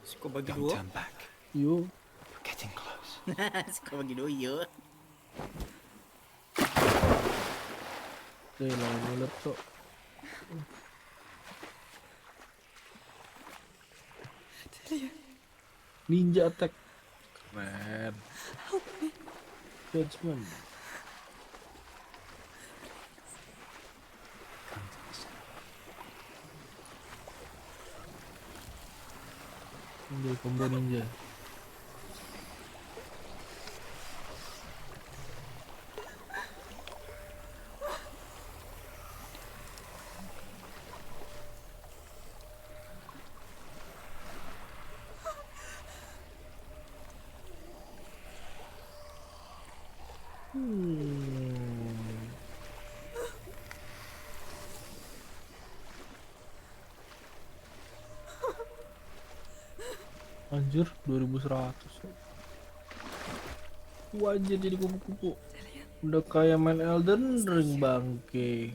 Suka bagi Don't dua. turn back. Yuk. You're getting close. Suka bagi dua, yuk. Lain mulut, cok. Ninja attack. Keren. Help me. Judgment. Ambil combo ninja. Anjir, 2100. Wajib jadi kupu-kupu. Udah kayak main Elden Ring bangke.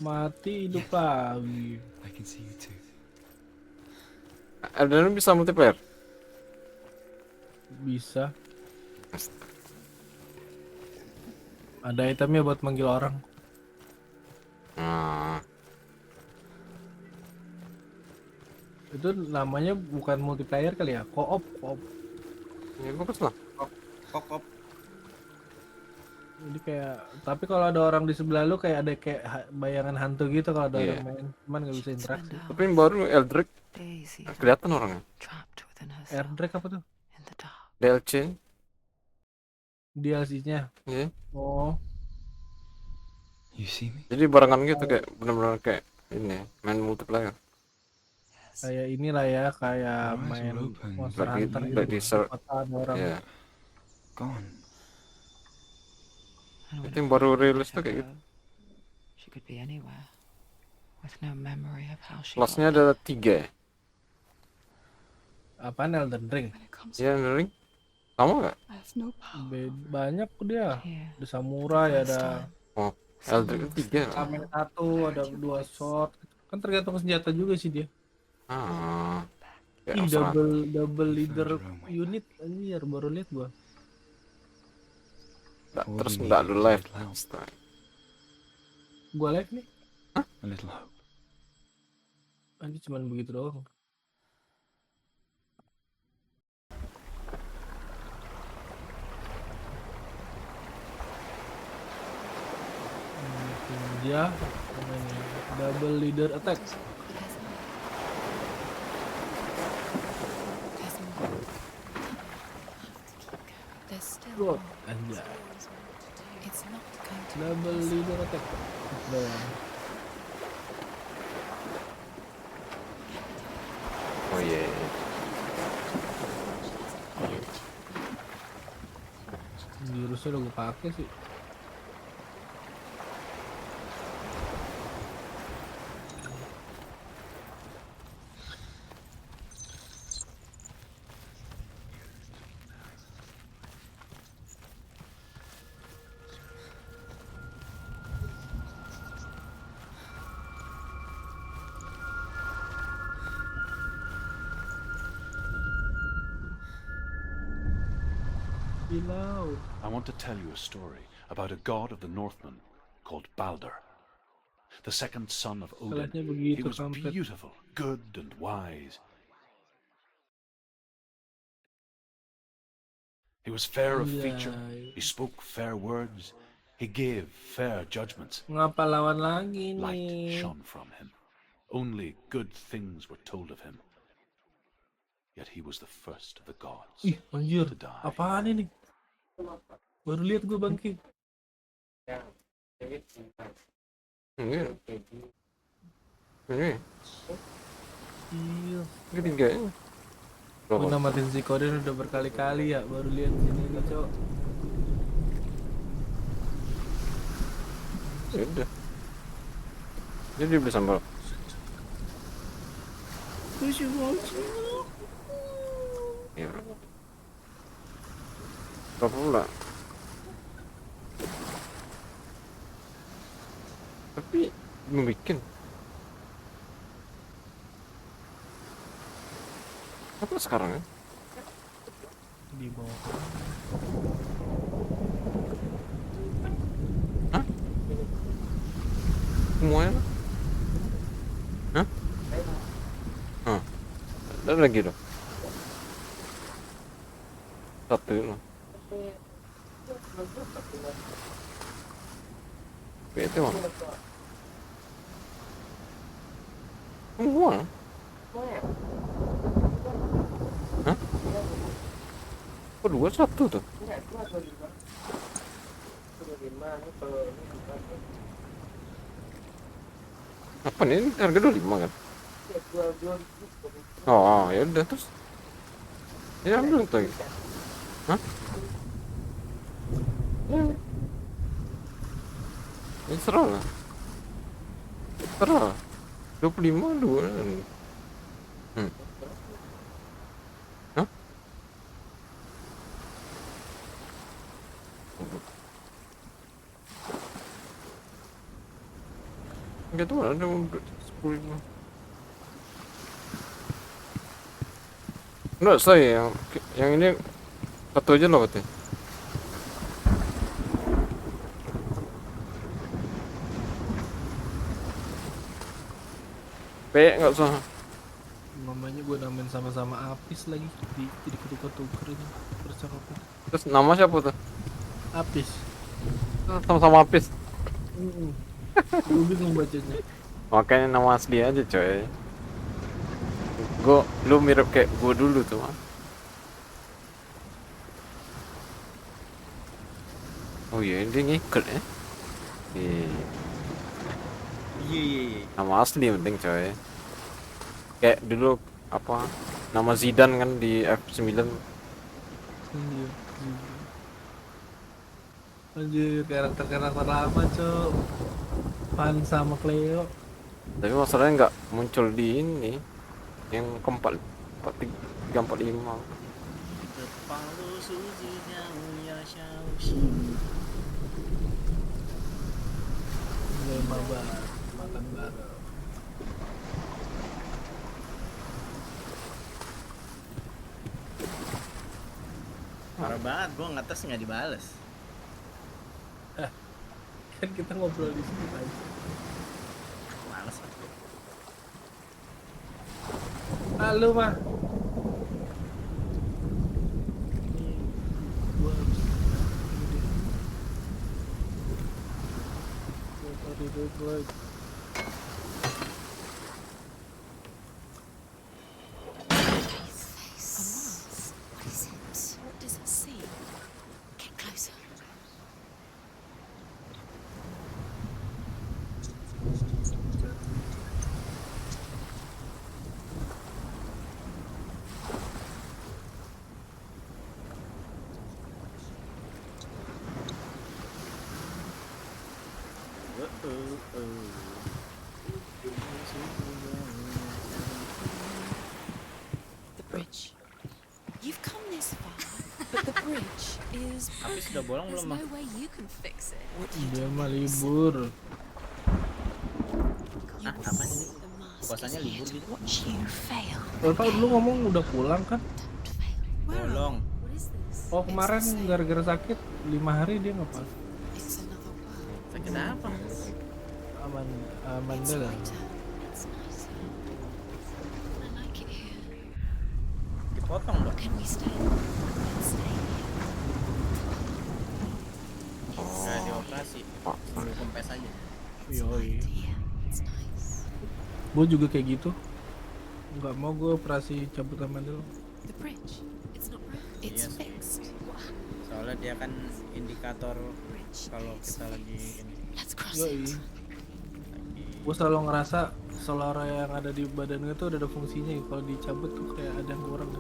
Mati hidup lagi. I can see you too. Elden Ring bisa multiplayer? Bisa. Ada itemnya buat manggil orang. Itu namanya bukan multiplayer kali ya, co-op. Ya bagus lah. Kok. Jadi kayak, tapi kalau ada orang di sebelah lu kayak ada kayak bayangan hantu gitu kalau ada Iya. orang main, cuman nggak bisa interaksi. Tapi yang baru Eldrick kelihatan orangnya. Airdrake apa tuh? DLC. DLC-nya. Iya. Oh, You see me? Jadi barengan gitu kayak benar-benar kayak ini main multiplayer. kayak inilah ya, kayak Eyes main are open. Monster Lagi- Hunter gitu. lagi Di ser- kota ada orang. Iya. Gone. Itu yang baru rilis tuh kayak gitu. She could be anywhere with no memory of how she Kelasnya got ada 3 ya. Apaan Elden Ring? Iya, Elden Ring. Sama nggak? Banyak dia. here. Ada samurai, First ada time. Oh, Elden Ring 3. kamen satu, ada 2 sword. Kan tergantung senjata juga sih dia. Ah. Ih, Kayak Australia. double leader Found your own way. unit anjir, baru lihat gua. Terus All we nggak need lu is live. a little hope. Gua live nih. A little hope. Anjir cuman begitu doang. Dia namanya double leader attack. There's still Good. more. Anjay. It's not going to Double leader attack. Doang. Oh iya. Jurusnya udah gue pakai sih. Silau. I want to tell you a story about a god of the Northmen called Balder. The second son of Odin. Salahnya He begitu was kampret. beautiful, good and wise. He was fair of feature, Anjay. he spoke fair words, he gave fair judgments. Ngapa lawan lagi Light nih? shone from him. Only good things were told of him. Yet he was the first of the gods Ih, anjir. to die. Apaan ini? Baru lihat gue bangke. Ini. Ini. Iya. Ketiga ini. Gue namatin si Koden udah berkali-kali ya. Baru lihat sini nih, cok. Ya udah. Jadi beli sambal. Iya. Berapa pula? Tapi belum bikin. Apa sekarang ya? Di bawah. Hah? Semuanya? Hah? Hah? Ada lagi dong? Satu loh. Bete mana? Semua? Hah? Kok dua satu tuh? Apa nih? Ini harga 25 kan? Oh, ya udah terus. Ya ambil tuh. Hah? Ya serah lah. Serah. 25 dua. Gitu ada 10.000. Enggak saya yang ini satu aja loh katanya. Nggak usah. Namanya gue namain sama-sama Apis lagi jadi ketukar-tukar ini percakapan. Terus nama siapa tuh? Apis. Sama-sama Apis. Gue bingung bacanya. Makanya nama asli aja coy. Lu mirip kayak gue dulu tuh mah. Oh iya ini ngikut ya. Iya. Nama asli yang penting coy. Kayak dulu apa nama Zidane kan di F9. Iya. Anjir karakter-karakter lama cok. Pan sama Cleo. Tapi masalahnya nggak muncul di ini yang keempat 345. Lima bar makan bareng. Parah banget, gue ngetes nggak dibales. Kan kita ngobrol di sini aja. Males. Halo mah. Like What is it? What does it see? Get closer. The bridge. You've come this far, but the bridge is Tapi broken. sudah bolong There's belum, no Mah? way you can fix it. dia mah libur. Apa ini? Puasanya libur gitu. Watch you fail. Lo tau dulu ngomong udah pulang kan? Bolong. What is this? Oh kemarin gara-gara sakit 5 hari dia ngapain? It's another world. Sakit apa? Amanda lah. It's nicer. I like it here. Dipotong dong. Can we stay? Let's stay here. Nggak dioperasi. Sambil kempes aja. Yoi. Yeah, it's nice. Gue juga kayak gitu. Nggak mau gue operasi cabut Amanda dulu. The bridge. It's not broken. It's Yes. fixed. Soalnya dia kan indikator kalau kita lagi ini. Let's cross Yoi. it. Gue selalu ngerasa solar yang ada di badan gue tuh udah ada fungsinya. Kalau dicabut tuh kayak ada yang kurang.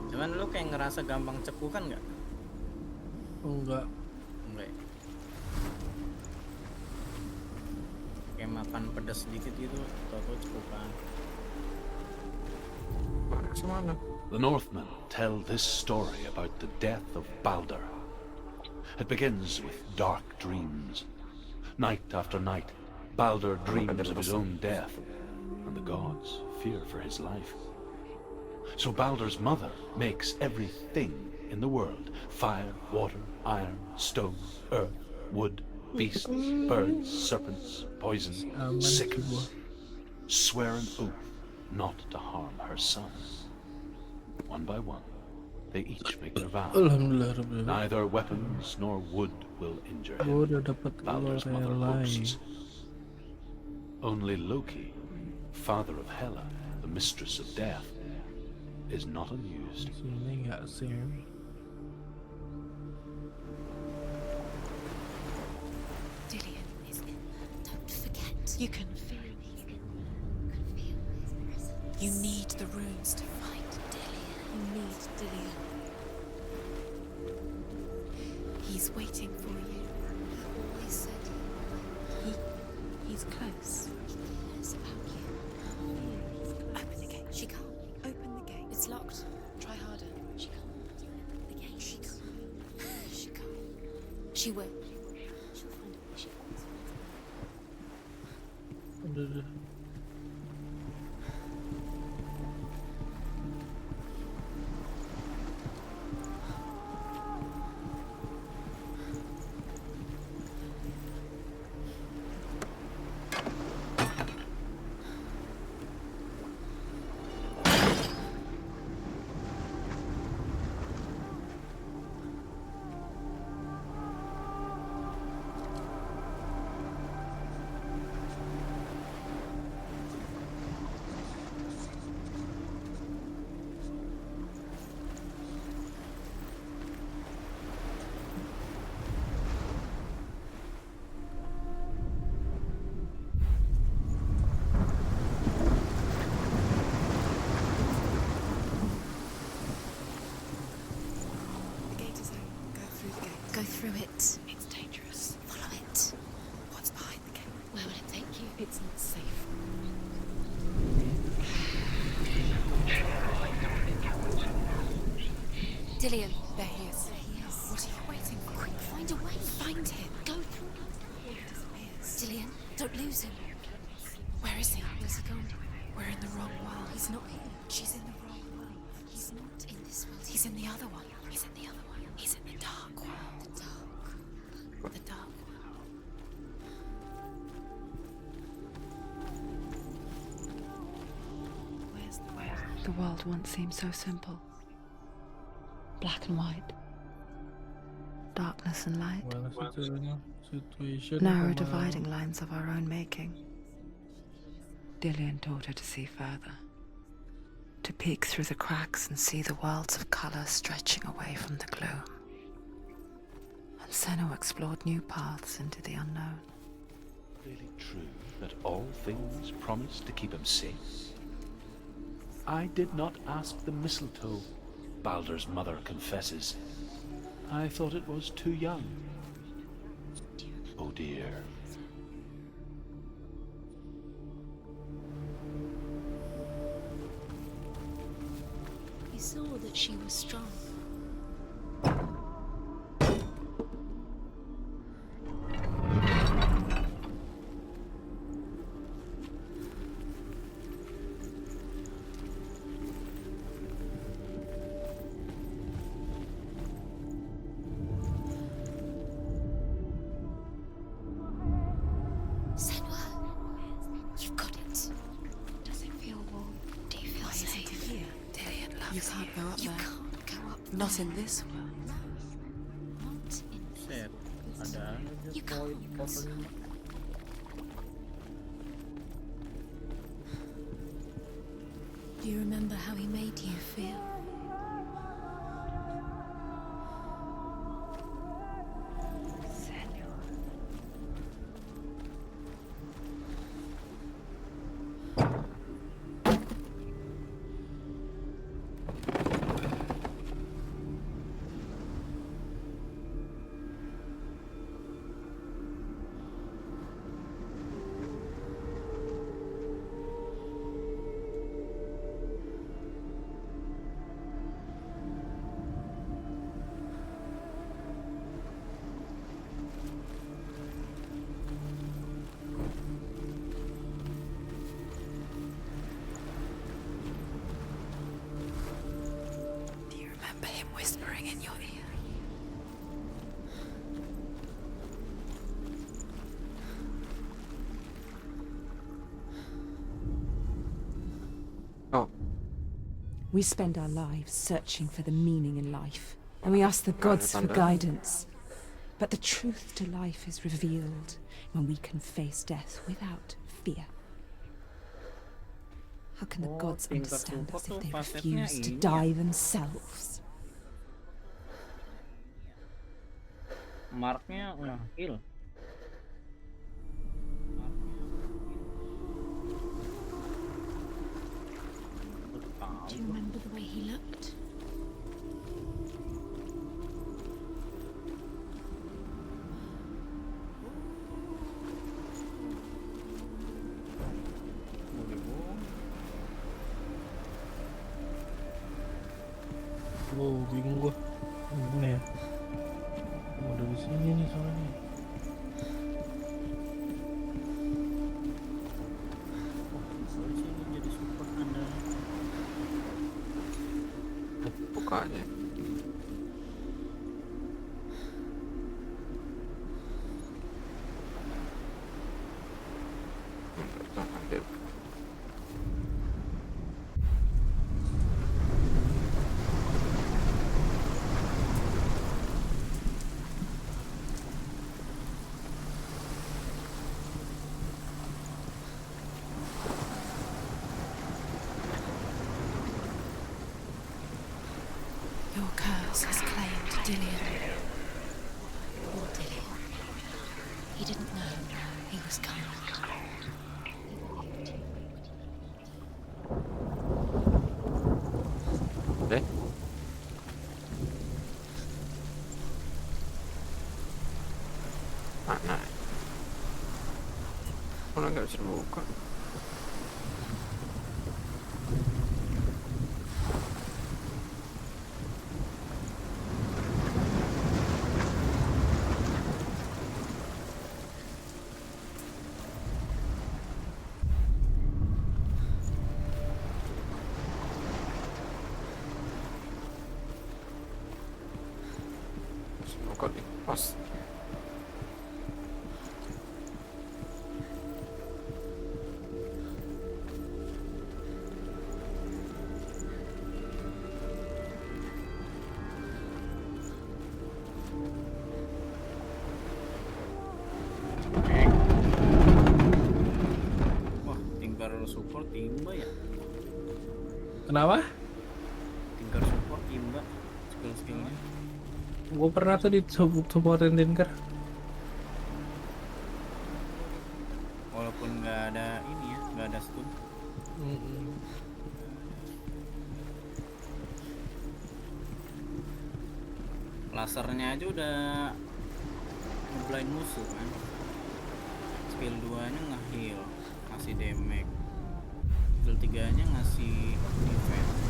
Cuman lu kayak ngerasa gampang cekukan nggak? Enggak. Enggak. Ya? Kayak makan pedas sedikit gitu, tau-tau cekukan. The Northmen tell this story about the death of Balder. It begins with dark dreams. Night after night, Balder dreams of his own death, and the gods fear for his life. So Balder's mother makes everything in the world: fire, water, iron, stone, earth, wood, beasts, birds, serpents, poison, sickness. Swear an oath not to harm her sons. One by one, they each make their vow. Alhamdulillah. Neither weapons nor wood will injure Gue him. udah dapet Balder's mother Lorelai. boasts. Only Loki, father of Hela, the mistress of death, is not amused. Sini nggak sih? Dillion is in. Don't forget. You can feel it. You need the runes to fight Dillion. You need Dillion. He's waiting for you. He always said he's close. He cares about you. Open the gate. She can't. Open the gate. It's locked. Try harder. She can't. The gate. Shh. She will. She'll find a way. She always finds a way. Udah. The gate is open. Go through the gate. Go through it. It's dangerous. Follow it. What's behind the gate? Where will it take you? It's not safe. Dillian. There he is. There he is. What are you waiting for? Quick, find a way. Find him. Go through it. He disappears. Dillian, don't lose him. Where is he? Where's he gone? We're in the wrong world. He's not here. She's in the wrong world. He's not in this world. He's in the other one. He's in the other one. He's in the dark world. The dark. The dark world. Where's the way? The world once seemed so simple. Black and white. Darkness and light. Situation Narrow sama- dividing lines of our own making. Dillian taught her to see further. To peek through the cracks and see the worlds of colour stretching away from the gloom. And Senua explored new paths into the unknown. Really true that all things promise to keep him safe? I did not ask the mistletoe, Baldur's mother confesses. I thought it was too young. Oh dear. He saw that she was strong. Senua, you've got it. Does it feel warm? Do you feel safe? Dillian loves You can't go up You there. can't go up Not there. in this world. Not in this. Set. Ada aja You poin can't. pos 5. Do you remember how he made you feel? Do you remember him whispering in your ear? Oh, We spend our lives searching for the meaning in life, and we ask the gods for guidance. But the truth to life is revealed when we can face death without fear. How can the Oh, gods pinter understand support us if tuh they facetnya refuse to ini die themselves? Marknya heal. Do you remember the way he looked? Wow, bingung gua. Gimana ya? Oh, dari sini nih soalnya. Soalnya sini jadi support Anda. Buka aja. Your curse has claimed Dillian. Poor Dillian. He didn't know he was coming. Oke. Mana? Mana nggak bisa buka? Buka di pas. Wah, tingkar support timba ya. Kenapa? Tingkar support timba skill-skillnya. Gue pernah tuh di supportin Tinker. Walaupun nggak ada ini ya, nggak ada stun. Lasernya aja udah ngeblind musuh kan. Skill 2 nya nge-heal, ngasih damage. Skill 3 nya ngasih defense.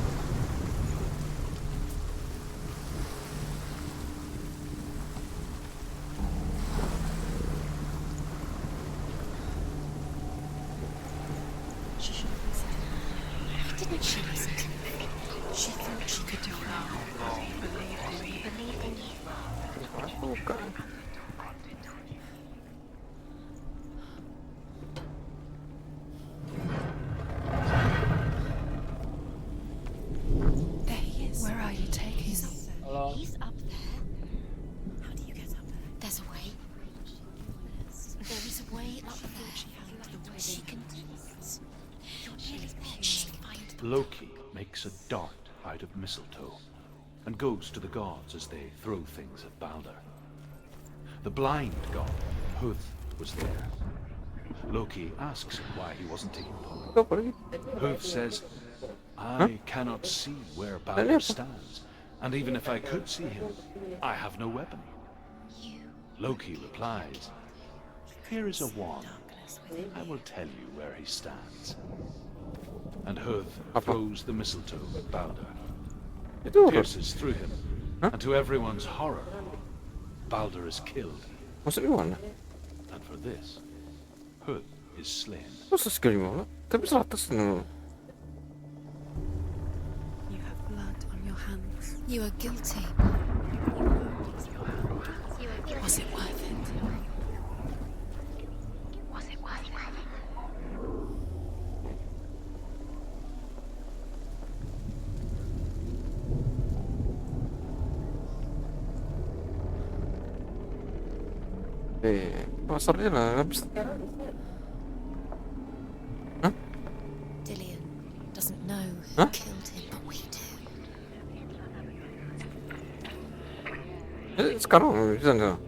Didn't she listen to me? She thought she could do it all. Believed in you. Buka. There he is. Where are you taking me? Hello. He's up there. How do you get up there? There's a way. There is a way up there. She can do it. She can find the Loki makes a dart out of mistletoe and goes to the gods as they throw things at Balder. The blind god, Huth, was there. Loki asks him why he wasn't taking part. Huth says, I cannot see where Balder stands, and even if I could see him, I have no weapon. Loki replies, here is a wand. I will tell you where he stands. And Huth throws the mistletoe at Balder. It pierces through him, and to everyone's horror, Balder is killed. Maksudnya mana? And for this, Huth is slain. Masa skill 5? Tapi 100 nih. You have blood on your hands. You are guilty. Was it worth it? Was it worth it? Pasarnya lah habis. Dillian doesn't know who killed him, but we do. Sekarang bisa nggak?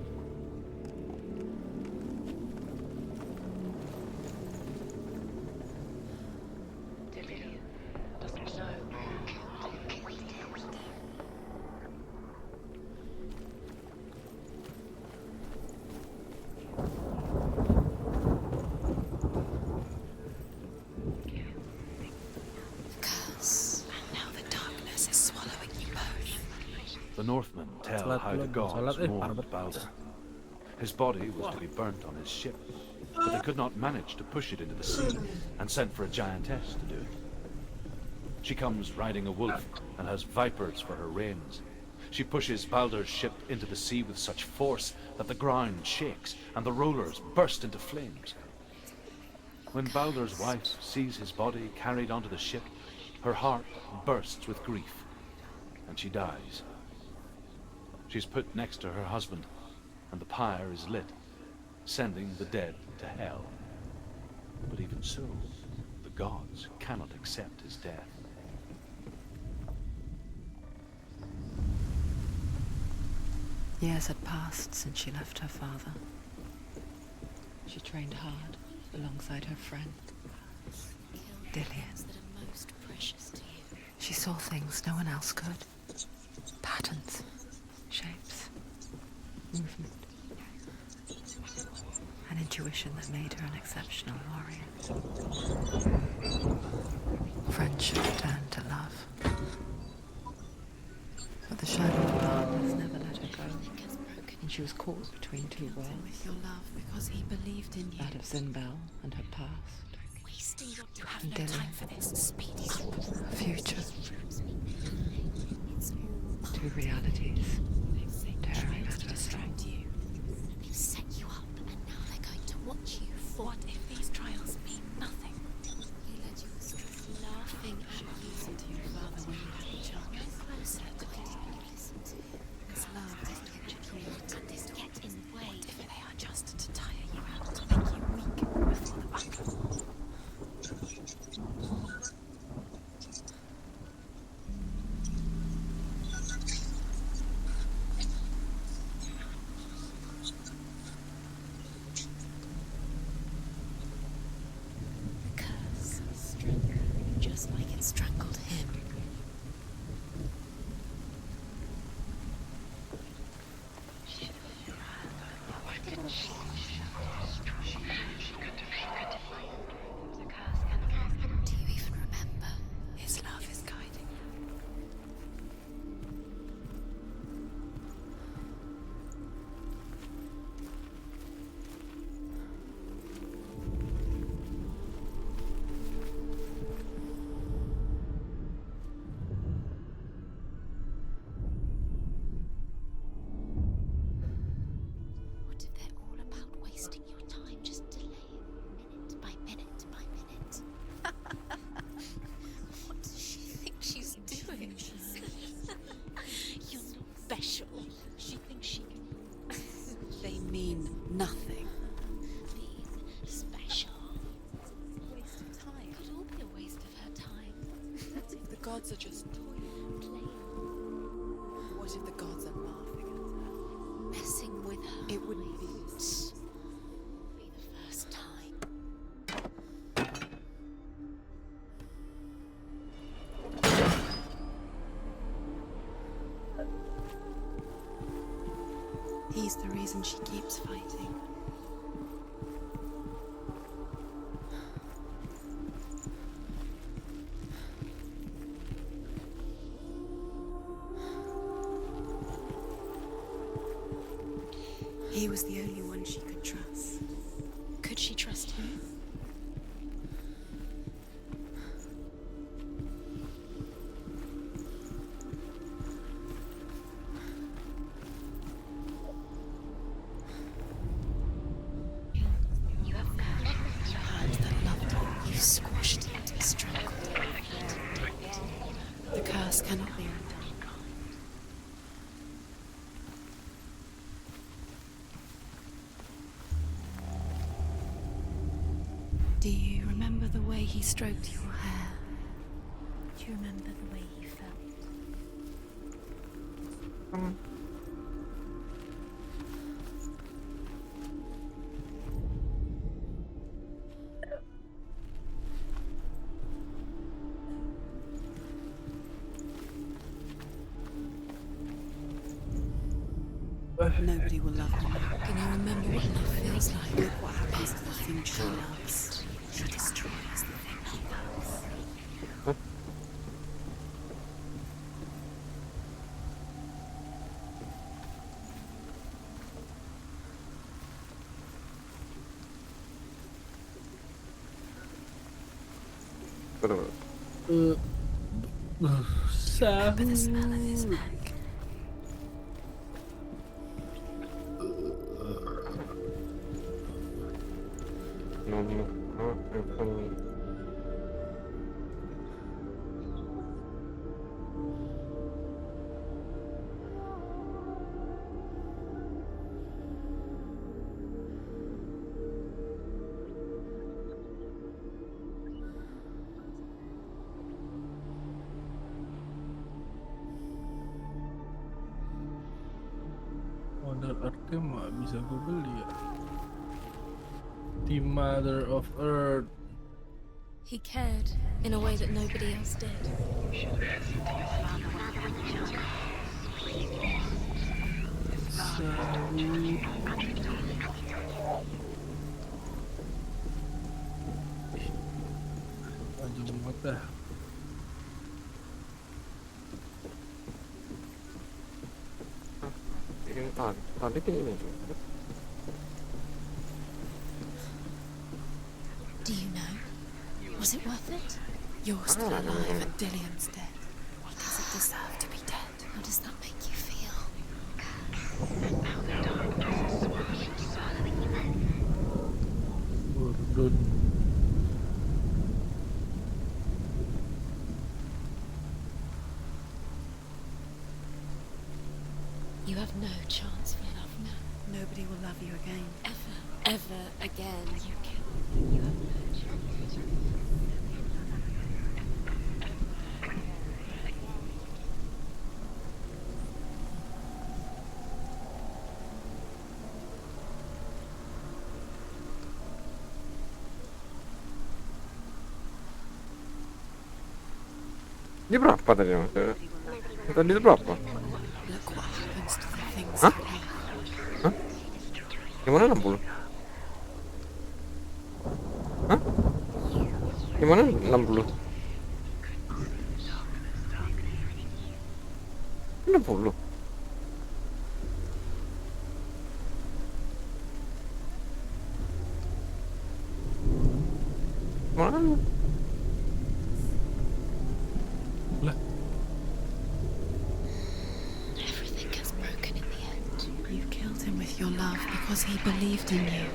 Curse. And now the darkness is swallowing you both. The Northmen tell Salat how the belum, gods salat, mourned parbat. Balder. His body was to be burnt on his ship, but they could not manage to push it into the sea, and sent for a giantess to do it. She comes riding a wolf and has vipers for her reins. She pushes Balder's ship into the sea with such force that the ground shakes and the rollers burst into flames. When Balder's wife sees his body carried onto the ship, her heart bursts with grief, and she dies. She's put next to her husband, and the pyre is lit, sending the dead to hell. But even so, the gods cannot accept his death. Years had passed since she left her father. She trained hard alongside her friend, Dillian. That are most precious to you. She saw things no one else could. Patterns, shapes, movement. An intuition that made her an exceptional warrior. Friendship turned to love. But the shadow of darkness never let her go. And she was caught between two worlds. With your love because he believed in you. That of Zinbel and her past. Wasting your you have And no Dillian. time for this. Speed up. Her future. It's all Two realities. tearing at to her distract you. They've set you up and now they're going to watch you fall. What if these trials mean nothing? He led you astray, laughing at you. Listen to your father when you have a chance. Closer to him. Listen to him. His love has tortured you. And this get in the way. What if they are just to tire you out, to make you weak before the battle? The curse strangled you just like it strangled him. Do you even remember? His love is guiding you. What if they're all about wasting your time, just delaying minute by minute by minute? What does she think she's doing? You're not special. She thinks she can. They mean nothing. Being special. Waste of time. Could all be a waste of her time. What if the gods are just playing? What if the gods are laughing at her? Messing with her. It wouldn't be the first time. He's the reason she keeps fighting. He was the only one she could trust. Could she trust him? You have found the heart that loved you. You squashed it and strangled it. The curse cannot be undone. Do you remember the way he stroked your hair? Do you remember the way he felt? Nobody will love you now. Can you remember what love feels like? Look what happens to the thing she loves. She destroys the thing she loves. Betul. Remember the smell of his neck. Model Earth mah bisa gue beli ya. The Mother of Earth. He cared in a way that nobody else did. Aja banget dah. Ini tadi kayak ini. Do you know? Was it worth it? You're still alive and Dillian's dead. Does it deserve to be dead? How does that make you feel? Burdun. You have no chance for love now. Nobody will love you again. Ever again. You have no chance. Ini berapa tadi mas? Tadi itu berapa? Look what happens to the things Hah? you love. Hah? Gimana 60? Hah? Gimana 60? 60? Mana? Everything gets broken in the end. You killed him with your love because he believed in you.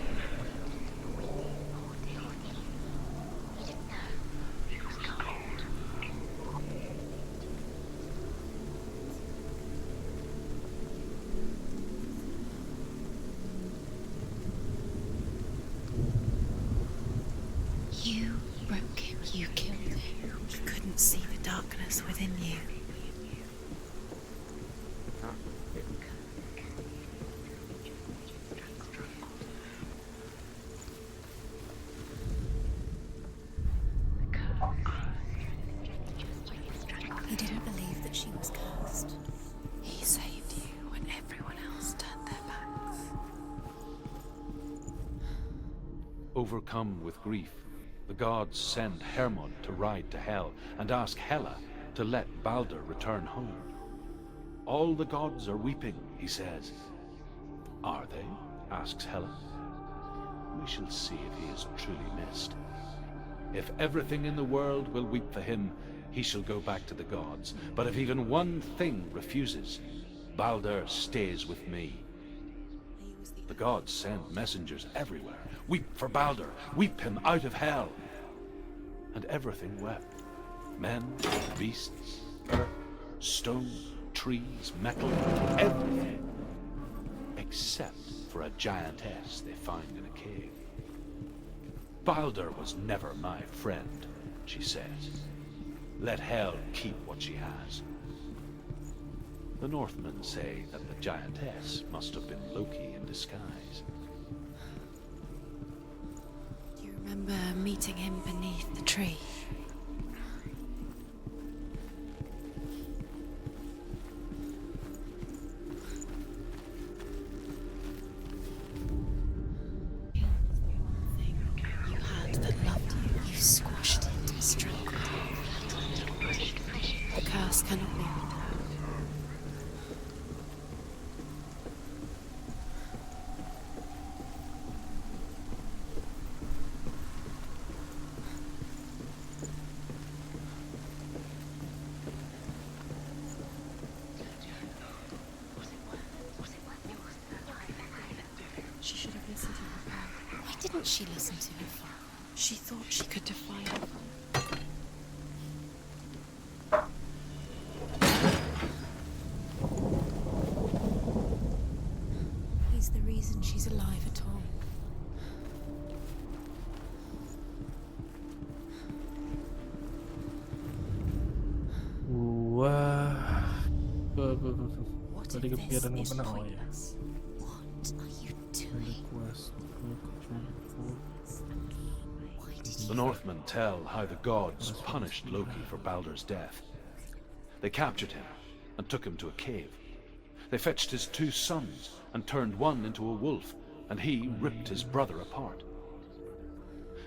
You broke him. You killed him. He couldn't see the darkness within you. He didn't believe that she was cursed. He saved you when everyone else turned their backs. Overcome with grief, the gods send Hermod to ride to Hell and ask Hela to let Balder return home. All the gods are weeping, he says. Are they? Asks Hela. We shall see if he is truly missed. If everything in the world will weep for him, he shall go back to the gods. But if even one thing refuses, Balder stays with me. The gods send messengers everywhere. Weep for Balder, weep him out of Hell. And everything wept. Men, beasts, earth, stone, trees, metal, everything. Except for a giantess they find in a cave. Balder was never my friend, she says. Let Hel keep what she has. The Northmen say that the giantess must have been Loki in disguise. Do you remember meeting him beneath the tree? You had that loved you. You squashed it, strangled it. The curse cannot be undone. didn't she listen to her father? She thought she could defy her father. He's the reason she's alive at all. Wah. What Tadi if this kepikiran is apa nak? Oh ya. pointless? What are you Ada doing? kuas. The Northmen tell how the gods punished Loki for Baldur's death. They captured him and took him to a cave. They fetched his 2 sons and turned one into a wolf, and he ripped his brother apart.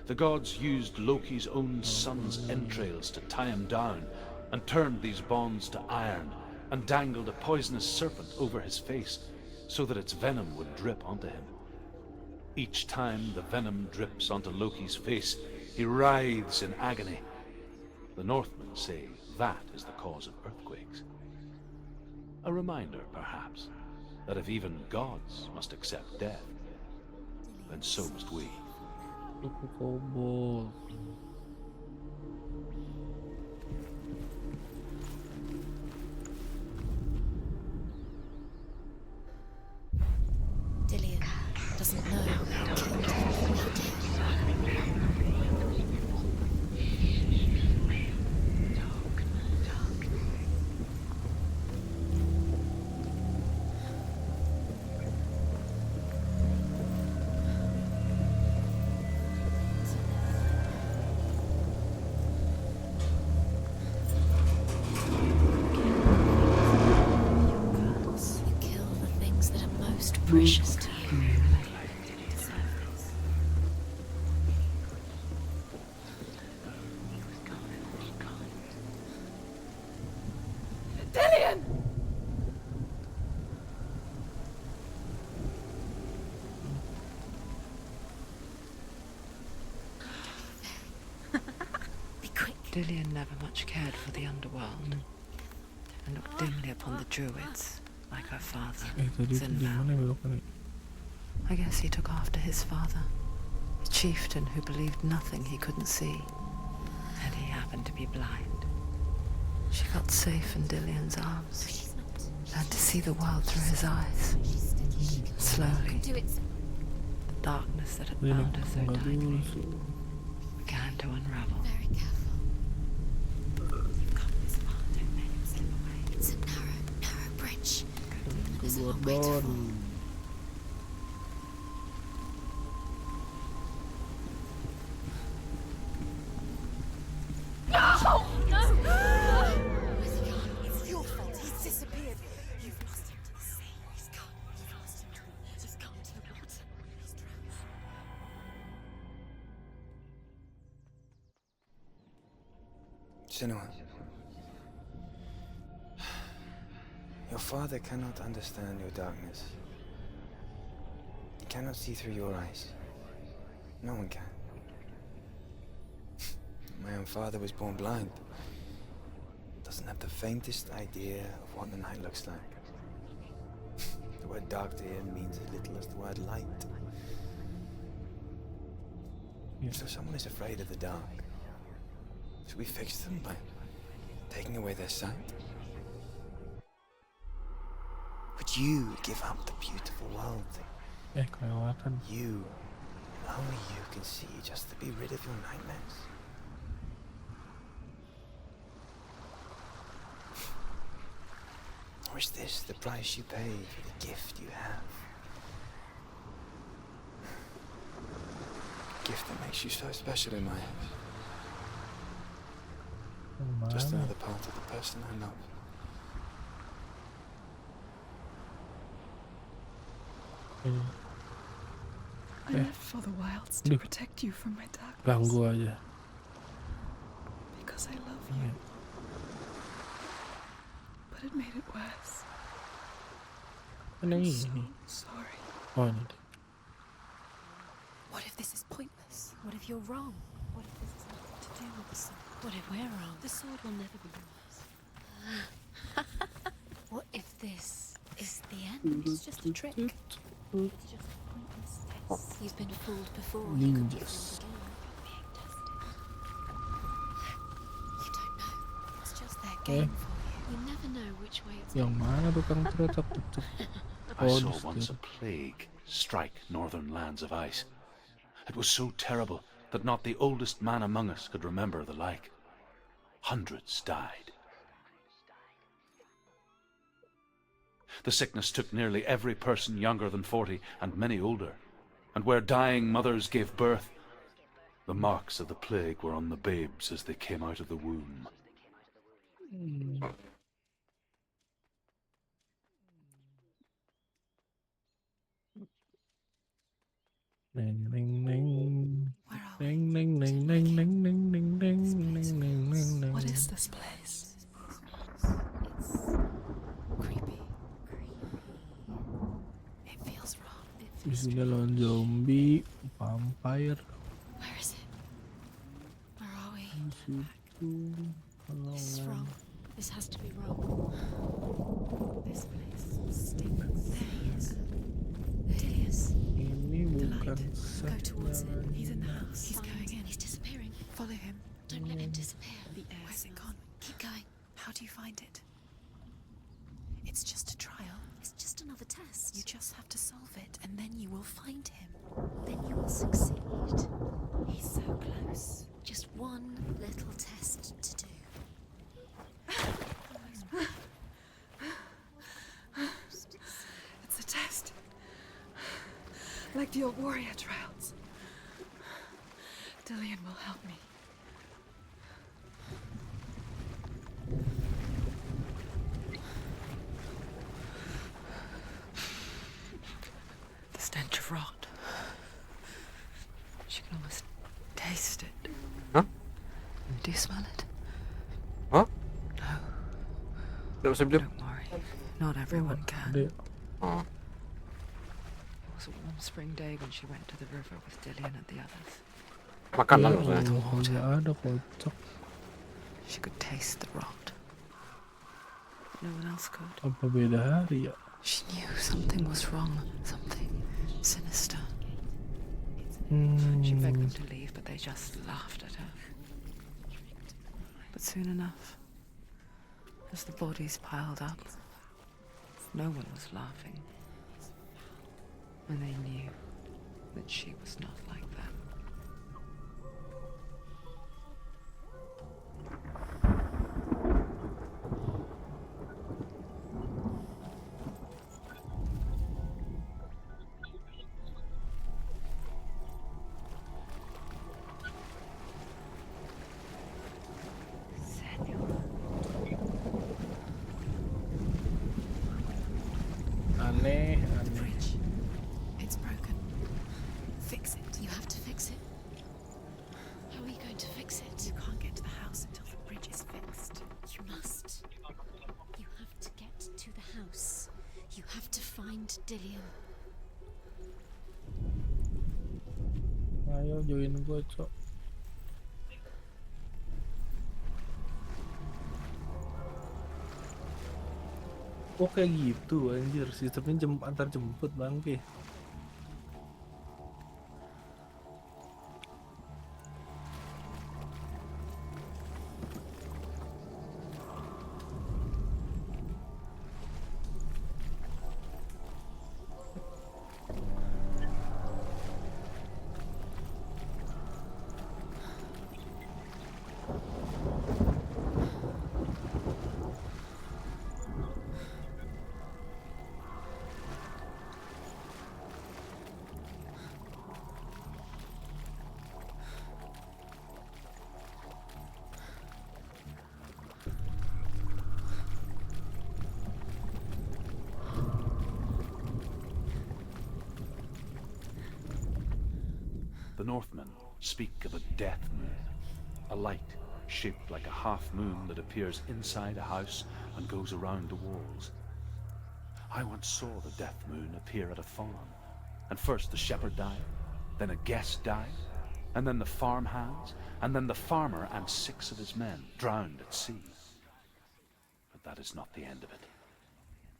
The gods used Loki's own son's entrails to tie him down, and turned these bonds to iron, and dangled a poisonous serpent over his face, so that its venom would drip onto him. Each time the venom drips onto Loki's face, he writhes in agony. The Northmen say that is the cause of earthquakes. A reminder, perhaps, that if even gods must accept death, then so must we. Suku kobold. Dillian doesn't know who killed him. You kill the things that are most precious to you. Dillian! Be quick. Dillian never much cared for the underworld and looked dimly upon the druids, like her father, Tadi itu di Senua. mana belokan? I guess he took after his father, a chieftain who believed nothing he couldn't see, and he happened to be blind. She felt safe in Dillian's arms, learned to see the world through his eyes. Slowly, Do it. the darkness that had Ini bound her so enggak tightly dulu. began to unravel. Very careful. You've come this far. Don't let him slip away. It's a narrow bridge. There's a long way to fall. Gordon. No! Where's he gone? It's your fault. He's disappeared. You've lost him to the sea. He's gone. You've lost him to the... He's gone to the water. He's drowned. Senua, your father cannot understand your darkness. He cannot see through your eyes. No one can. My own father was born blind. Doesn't have the faintest idea of what the night looks like. The word dark to him means as little as the word light. So someone is afraid of the dark. Should we fix them by taking away their sight? Would you give up the beautiful world? Kelewatan. You, only you can see, just to be rid of your nightmares. Or is this the price you pay for the gift you have? A gift that makes you so special in my eyes. Just Mana? another part of the person I love. I left for the wilds to Duh. protect you from my darkness. Ganggu aja. Because I love you. But it made it worse. Mana I'm so ini? sorry. Oh ini. dia. What if this is pointless? What if you're wrong? What if this has nothing to do with the sword? What if we're wrong? The sword will never be yours. What if this is the end? It's just a trick. It's just a pointless tale. He's been fooled before. He could be Ninjas. fooled again. You don't know. It's just their game for you. You never know which way it's Yang mana tukang teretak-tetek? I Oh, saw di once a situ. plague strike northern lands of ice. It was so terrible that not the oldest man among us could remember the like. Hundreds died. The sickness took nearly every person younger than 40 and many older. And where dying mothers gave birth, the marks of the plague were on the babes as they came out of the womb. Neng neng neng. Where are we? Neng neng neng neng neng neng neng neng neng neng neng neng. What is this place? Creepy. It feels wrong. Di sini lawan zombie, vampire. Where is it? Where are we? Di situ. This is wrong. This has to be wrong. This place stinks. There he is. There he is. Ini bukan Go towards it. set. He's in the house. He's going in. He's disappearing. Follow him. Don't let him disappear. The air. Where's it gone? Keep going. How do you find it? It's just a trial. It's just another test. You just have to solve it, and then you will find him. Then you will succeed. He's so close. Just one little test to do. It's a test. Like the old warrior trials. Dillian will help me. The stench of rot. She can almost taste it. Huh? Do you smell it? Huh? No. Tidak bisa beli. Don't worry. Not everyone can. Ada. Oh. It was a warm spring day when she went to the river with Dillian and the others. Makanan Ya maksudnya. Allah, nggak ada kocok. She could taste the rot. No one else could. Apa beda hari ya? She knew something was wrong. Something sinister. She begged them to leave, but they just laughed at her. But soon enough, as the bodies piled up, no one was laughing. And they knew that she was not like them. Aneh, aneh. Bridge. It's broken. Fix it. You have to fix it. How are you going to fix it? You can't get to the house until the bridge is fixed. You must. You have to get to the house. You have to find Dillian. Ayo join gue, Cok. Oh kayak gitu anjir, sistemnya antar jemput bangke. The Northmen speak of a death moon, a light shaped like a half moon that appears inside a house and goes around the walls. I once saw the death moon appear at a farm, and first the shepherd died, then a guest died, and then the farm hands, and then the farmer and 6 of his men drowned at sea. But that is not the end of it,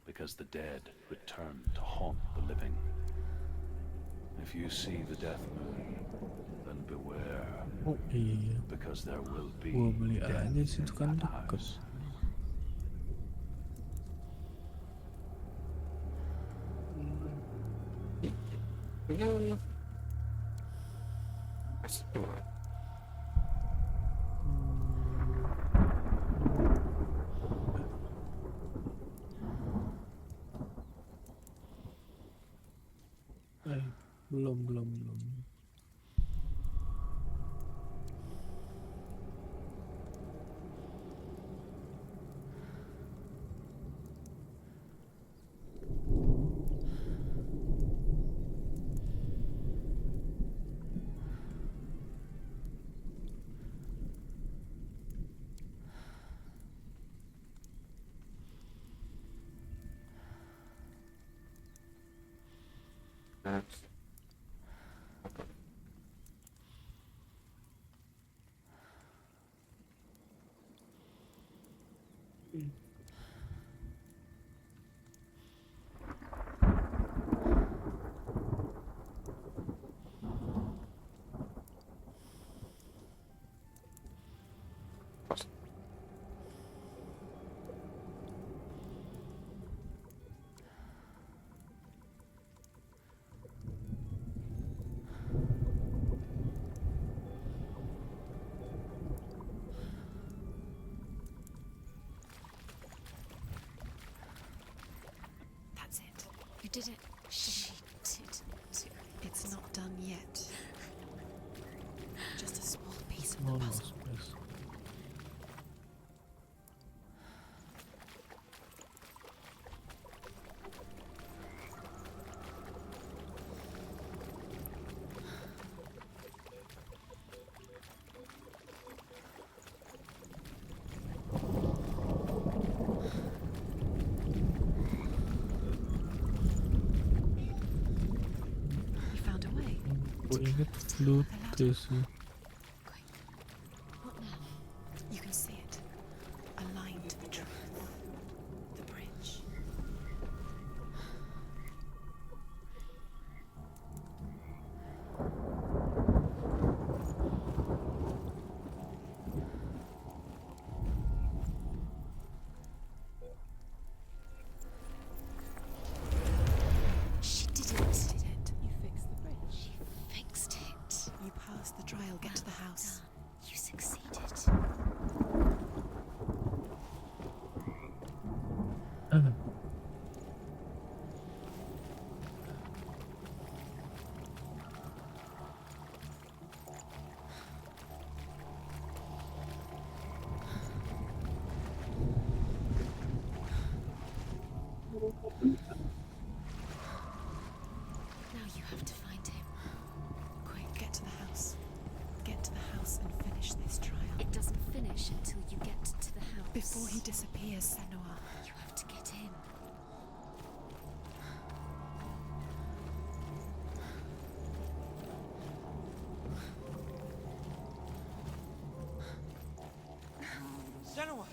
because the dead return to haunt the living. If you see the death moon, then beware, Oh iya, because there will be gua beli death aja situ in kan that deket. house. Iya. Asik banget. Belum. That's That's it. You did it. She did it. It's not done yet. Just a small piece of the puzzle. You found a way. Gua inget flute sih. What now? You can see it. Aligned to the truth. The bridge. She did it. You fixed the bridge. She fixed it. You passed the trial. Get to the house. You succeeded. Now you have to find him. Quick, get to the house. Get to the house and finish this trial. It doesn't finish until you get to the house. Before he disappears, Senua. You have to get in. Senua!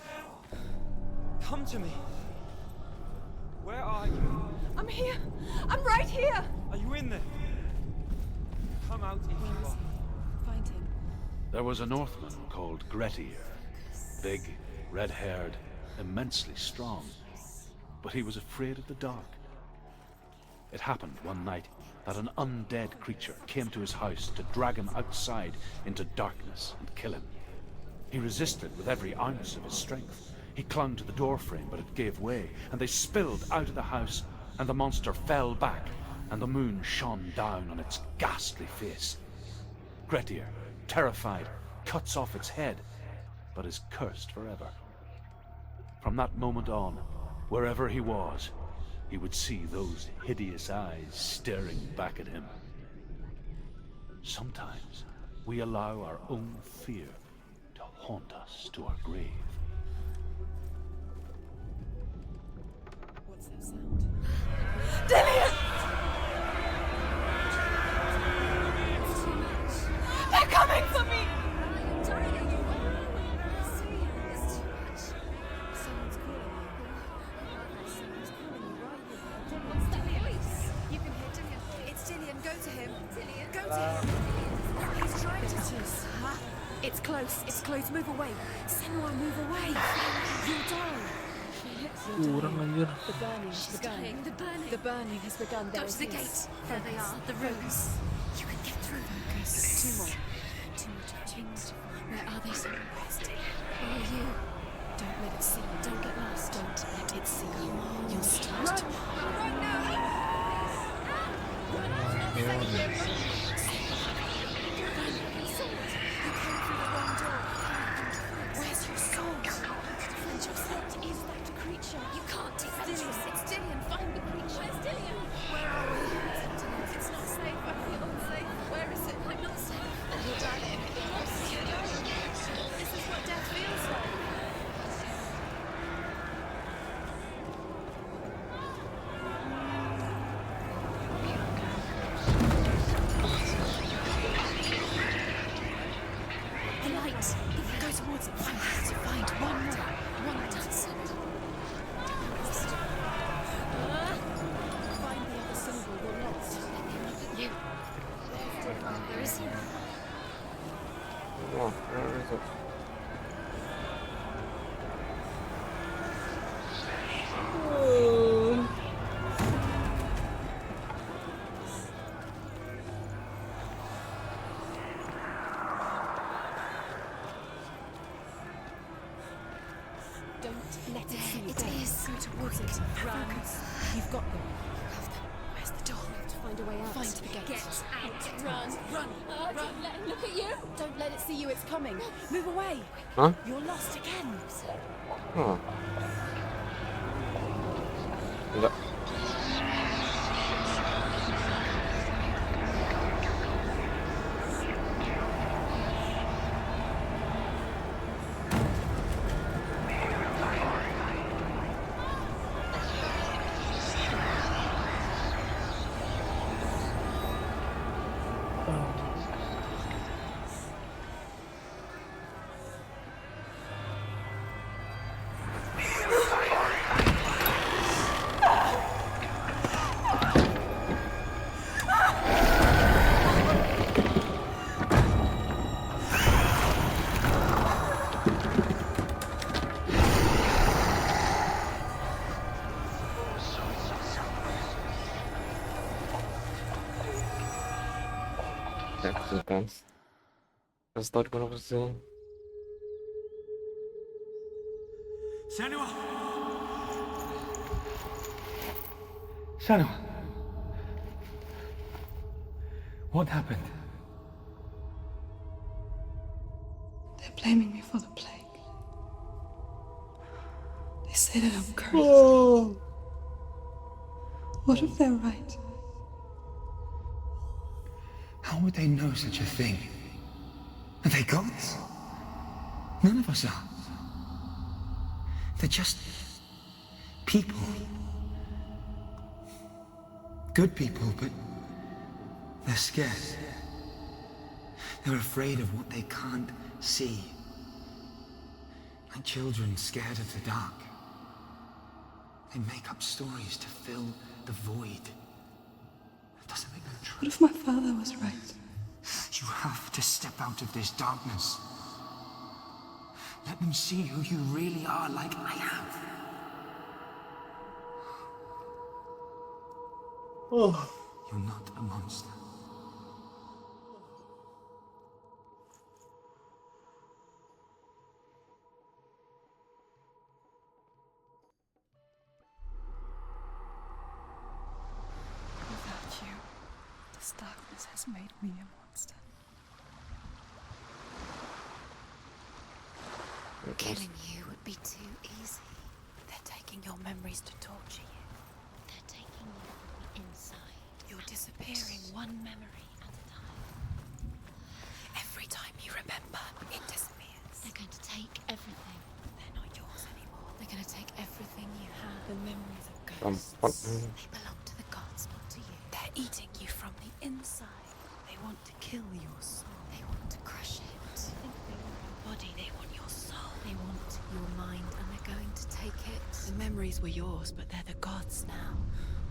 Come to me! Where are you? I'm here. I'm right here. Are you in there? Come out if you are. Find him. There was a Northman called Grettir. Big, red-haired, immensely strong. But he was afraid of the dark. It happened one night that an undead creature came to his house to drag him outside into darkness and kill him. He resisted with every ounce of his strength. He clung to the doorframe, but it gave way, and they spilled out of the house, and the monster fell back, and the moon shone down on its ghastly face. Grettir, terrified, cuts off its head, but is cursed forever. From that moment on, wherever he was, he would see those hideous eyes staring back at him. Sometimes we allow our own fear to haunt us to our grave. What's that sound? Dillian! They're coming for me! Someone's calling you. Someone's calling you right here. What's that voice? You can hear Dillian. It's Dillian. Go to him. Go to him. He's trying to. It's close. It's close. Move away. Senua, move away. You'll die. Kurang anjir. The burning has begun. The burning. The burning has begun. Go to the gate. There they are. The rooms. You can get through. Focus. Two more. Where are they? Where are you? Don't let it see you. Don't get lost. Don't let it see you. You'll start to run now. Where's your sword? Defend yourself. Is that creature? You can't defend yourself. It's Dillian. Find the creature. Where's Dillian? Where are we? It's not safe. I feel unsafe. Where is it? I'm not safe. You'll die there. This is what death feels like. The light. Go towards it. Find one more. One does. Find the other symbol. You're lost. You. Where is he? Oh, where is it? Don't let it see you. It is. Go towards it. Run. You've got them. Where's the door? We have to find a way out. Find the gate. Get out. Run. Run. Don't let him look at you. Don't let it see you. It's coming. Move away. Huh? You're lost again. Oh. Enggak. Guys. Let's start conversation. Senua! Senua! What happened? They're blaming me for the plague. They say that I'm cursed. Oh. What if they're right? How would they know such a thing? Are they gods? None of us are. They're just people. Good people, but they're scared. They're afraid of what they can't see. Like children scared of the dark. They make up stories to fill the void. It doesn't make them true. What if my father was right? You have to step out of this darkness. Let them see who you really are, like I have. Oh. You're not a monster. Without you, this darkness has made me a monster. Killing you would be too easy. They're taking your memories to torture you. They're taking you from the inside. You're disappearing one memory at a time. Every time you remember, it disappears. They're going to take everything. They're not yours anymore. They're going to take everything you have. The memories of ghosts. They belong to the gods, not to you. They're eating you from the inside. They want to kill your soul. They want to crush it. They think they want your body. They want your soul. They want your mind, and they're going to take it. The memories were yours, but they're the gods now.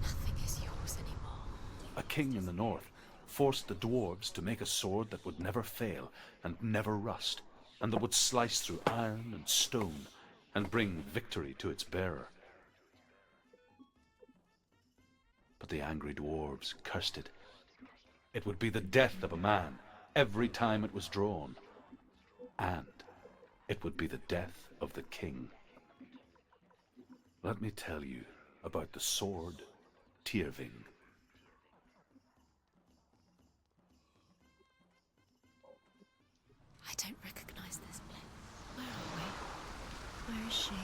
Nothing is yours anymore. A king in the north forced the dwarves to make a sword that would never fail and never rust, and that would slice through iron and stone and bring victory to its bearer. But the angry dwarves cursed it. It would be the death of a man every time it was drawn, and it would be the death of the king. Let me tell you about the sword Tyrving. I don't recognize this place. Where are we? Where is she?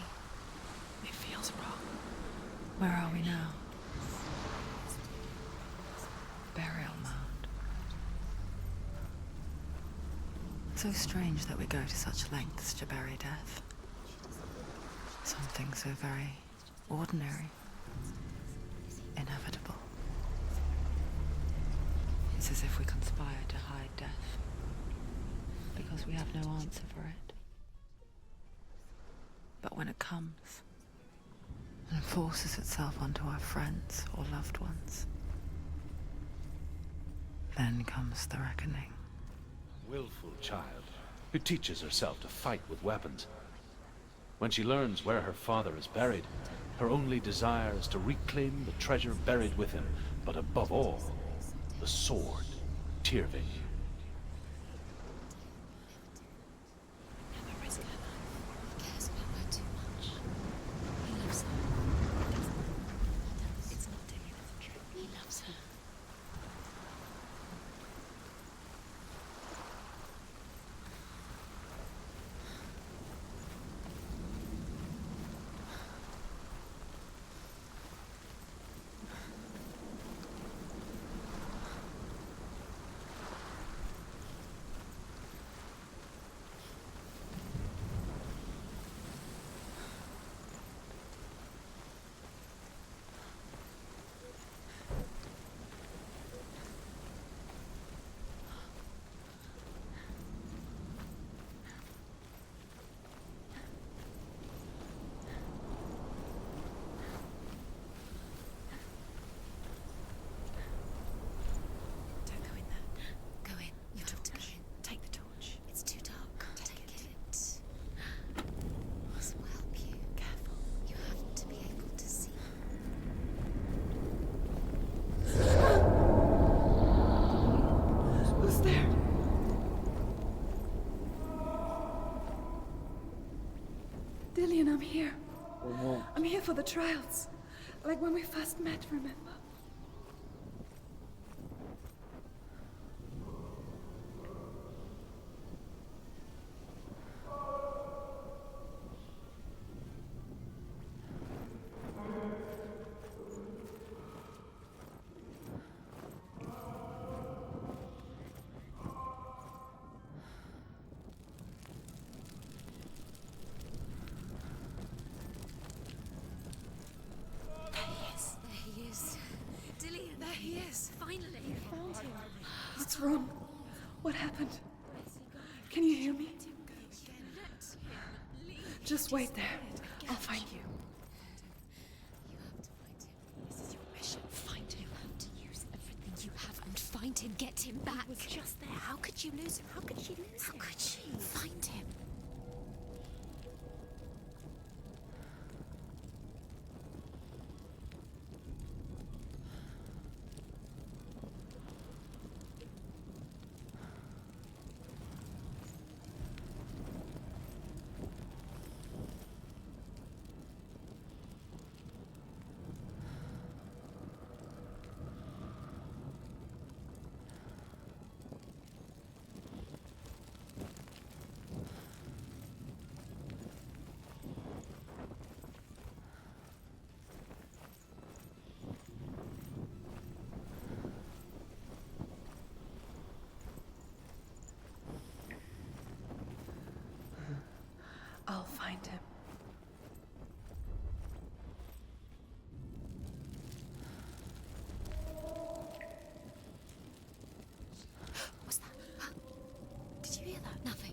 It feels wrong. Where are we now? Burial mound. So strange that we go to such lengths to bury death. Something so very ordinary, inevitable. It's as if we conspire to hide death, because we have no answer for it. But when it comes and forces itself onto our friends or loved ones, then comes the reckoning. Willful child who teaches herself to fight with weapons. When she learns where her father is buried, her only desire is to reclaim the treasure buried with him, but above all, the sword Tyrving. Never risk her life. He cares about her too much. He loves her. It's not Dillian, it's true. He loves her. Dillian, I'm here. I'm here for the trials. Like when we first met, remember? What's wrong? What happened? Can you hear me? Just wait there. I'll find you. You have to find him. This is your mission. Find him. You have to use everything you have and find him. Get him back. He was just there. How could you lose him? How could she lose him? How could she? Find him. I'll find him. What's that? Huh? Did you hear that? Nothing.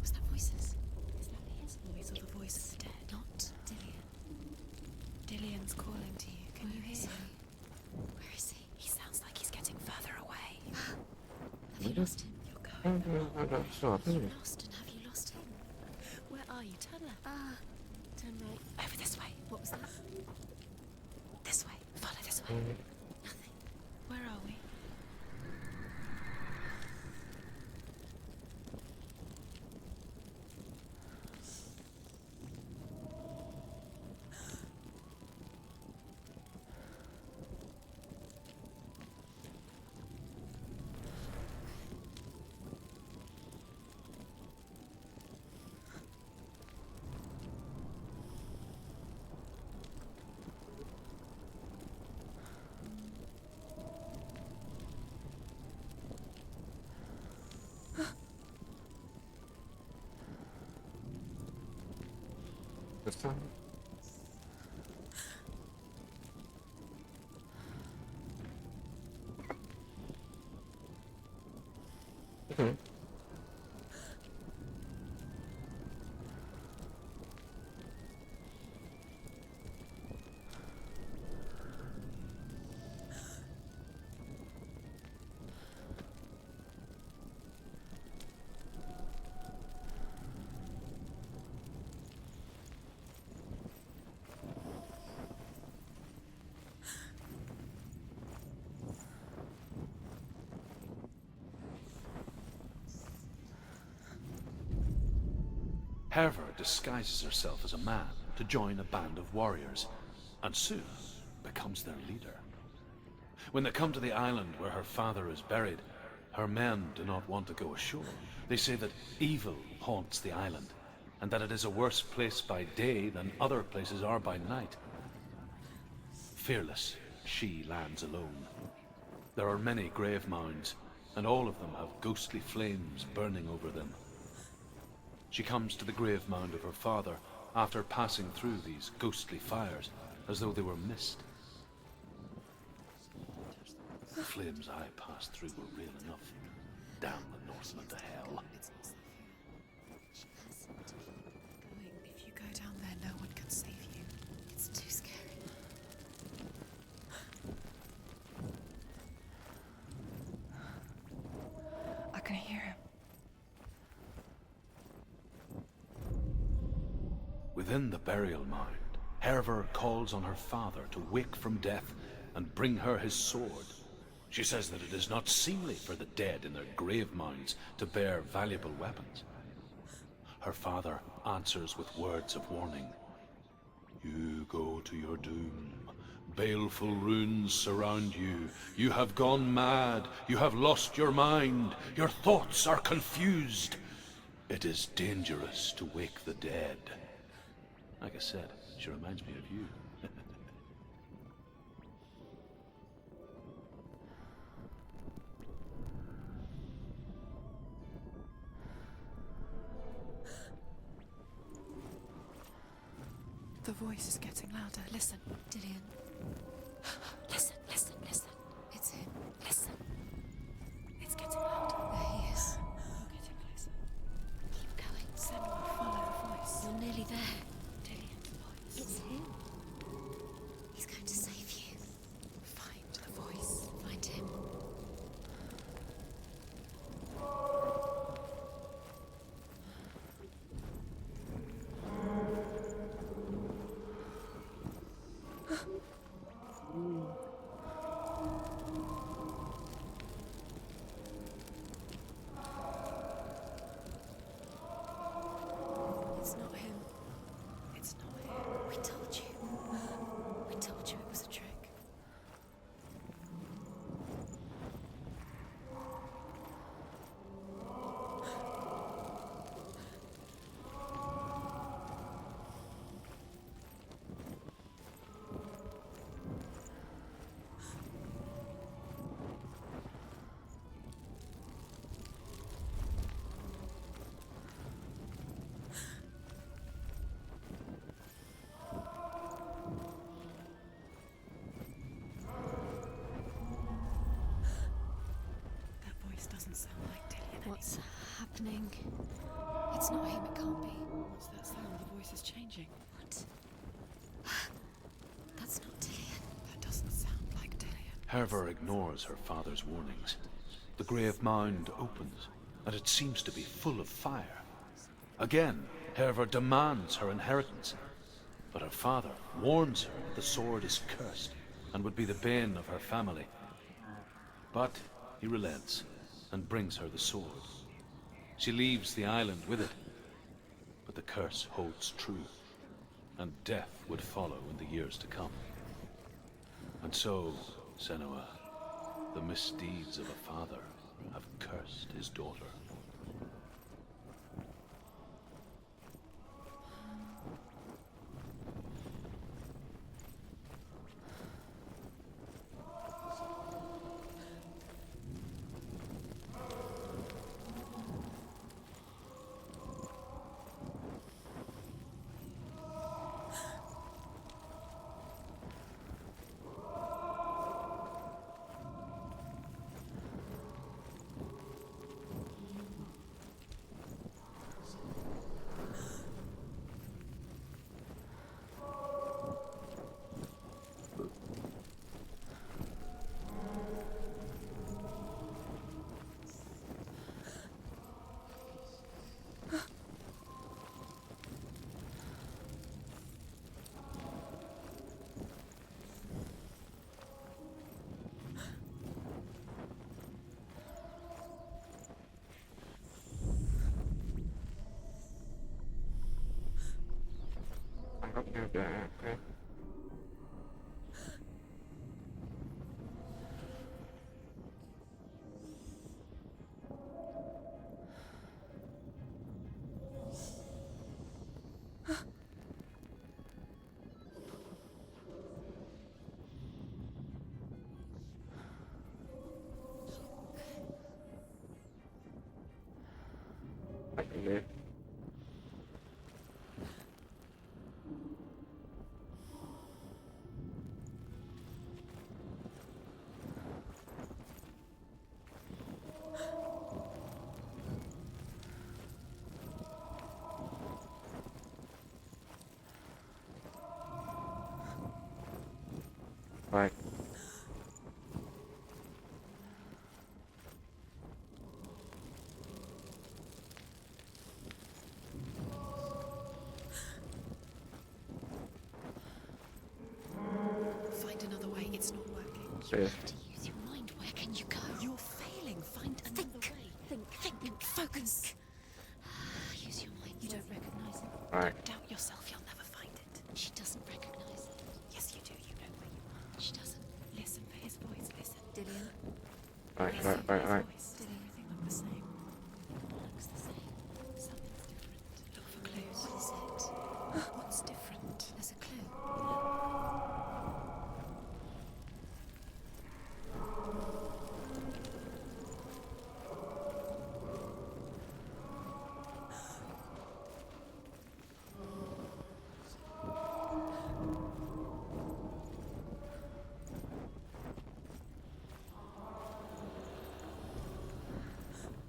Was that voices? Is that his voice or the voice of the dead? Not Dillian. Dillian's calling to you. Can you hear him? Where is he? He sounds like he's getting further away. lost him? You're going. Ada sesuatu You nih. lost, and have you lost him? Where are you? Turn left. Turn right. Over this way. What was that? This way. Follow this way. Nothing. Where are we? Kesana. Herver disguises herself as a man to join a band of warriors, and soon becomes their leader. When they come to the island where her father is buried, her men do not want to go ashore. They say that evil haunts the island, and that it is a worse place by day than other places are by night. Fearless, she lands alone. There are many grave mounds, and all of them have ghostly flames burning over them. She comes to the grave mound of her father after passing through these ghostly fires, as though they were mist. The flames I passed through were real enough. Damn the Northmen to hell. If you go down there, no one can save you. It's too scary. I can hear him. Within the burial mound, Herver calls on her father to wake from death and bring her his sword. She says that it is not seemly for the dead in their grave mounds to bear valuable weapons. Her father answers with words of warning. You go to your doom. Baleful runes surround you. You have gone mad. You have lost your mind. Your thoughts are confused. It is dangerous to wake the dead. Like I said, she reminds me of you. The voice is getting louder. Listen. Dillian. Listen, listen, listen. It's him. Listen. It's getting louder. There he is. You're getting closer. Keep going. Senua, follow the voice. You're nearly there. Dillian's voice. It's him. He's going to save you. Find the voice. Find him. It's not him. It's not him. We told you. We told you it was a trick. That voice doesn't sound like Dillian. What's happening? It's not him, it can't be. What's that sound? The voice is changing. What? That's not Dillian. That doesn't sound like Dillian. Herver ignores her father's warnings. The the grave mound opens, and it seems to be full of fire. Again, Herver demands her inheritance, but her father warns her that the sword is cursed and would be the bane of her family. But he relents and brings her the sword. She leaves the island with it, but the curse holds true, and death would follow in the years to come. And so, Senua, the misdeeds of a father have cursed his daughter. Anggapnya udah oke. Ini baik. Find another way. It's not working. Yes. You have to use your mind. Where can you go? You're failing. Find another way. Think. Focus. Use your mind. You don't recognize it. Right. Don't doubt yourself. You'll never find it. She doesn't recognize it. Yes, you do. You know where you are. She doesn't. Listen for his voice. Listen. Dillian. Right. Listen for his Right. voice. Did everything look the same? Looks the same. Something's different. Look for clues. What is it? What's different? There's a clue.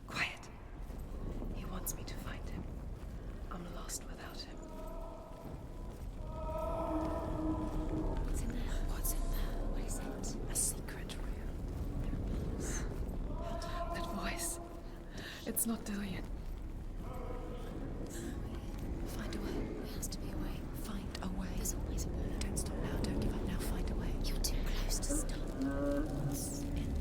Quiet. He wants me to find him. I'm lost without him. What's in there? What's in there? What is it? A secret room. That voice. It's not Dillian. Find a way. There has to be a way. Find a way. There's always a way. Don't stop now. Don't give up now. Find a way. You're too close to stop. What's in there?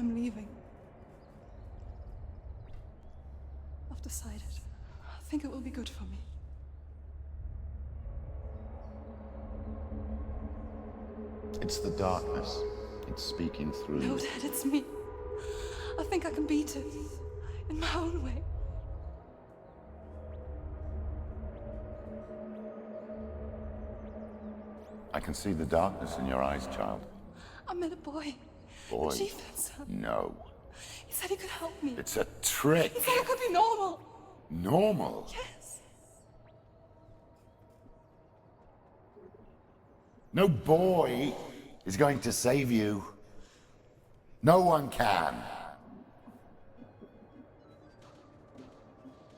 I'm leaving. I've decided. I think it will be good for me. It's the darkness. It's speaking through No, you. Dad, it's me. I think I can beat it. In my own way. I can see the darkness in your eyes, child. I met a boy. Boy. The chief himself. No. He said he could help me. It's a trick. He said I could be normal. Normal? Yes. No boy is going to save you. No one can.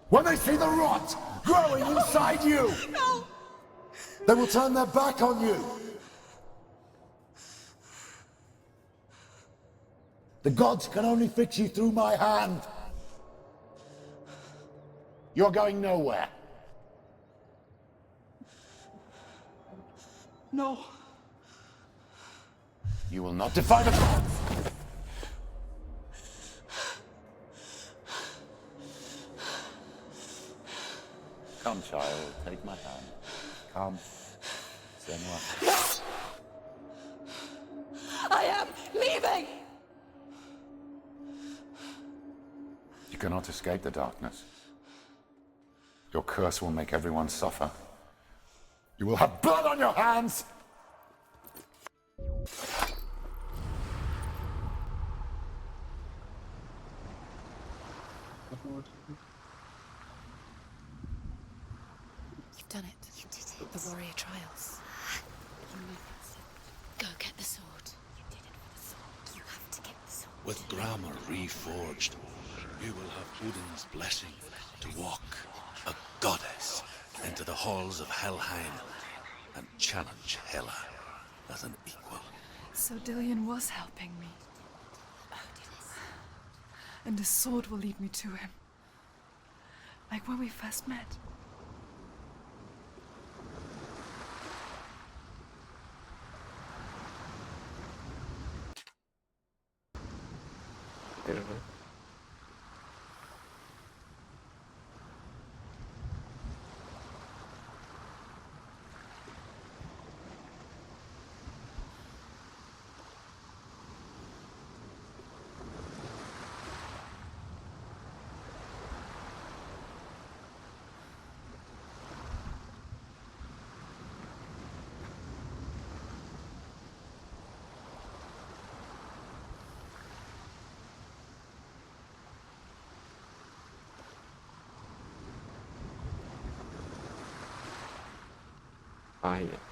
When they see the rot growing inside you, No. they will turn their back on you. The gods can only fix you through my hand. You're going nowhere. No. You will not defy the gods. Come, child, take my hand. Come. Senua. No! I am leaving! You cannot escape the darkness. Your curse will make everyone suffer. You will have blood on your hands! You've done it. You did it. The warrior trials. You need it. Go get the sword. You did it for the sword. You have to get the sword. With grammar reforged, you will have Odin's blessing to walk, a goddess, into the halls of Helheim and challenge Hela as an equal. So Dillion was helping me. And the sword will lead me to him. Like when we first met. Ah iya.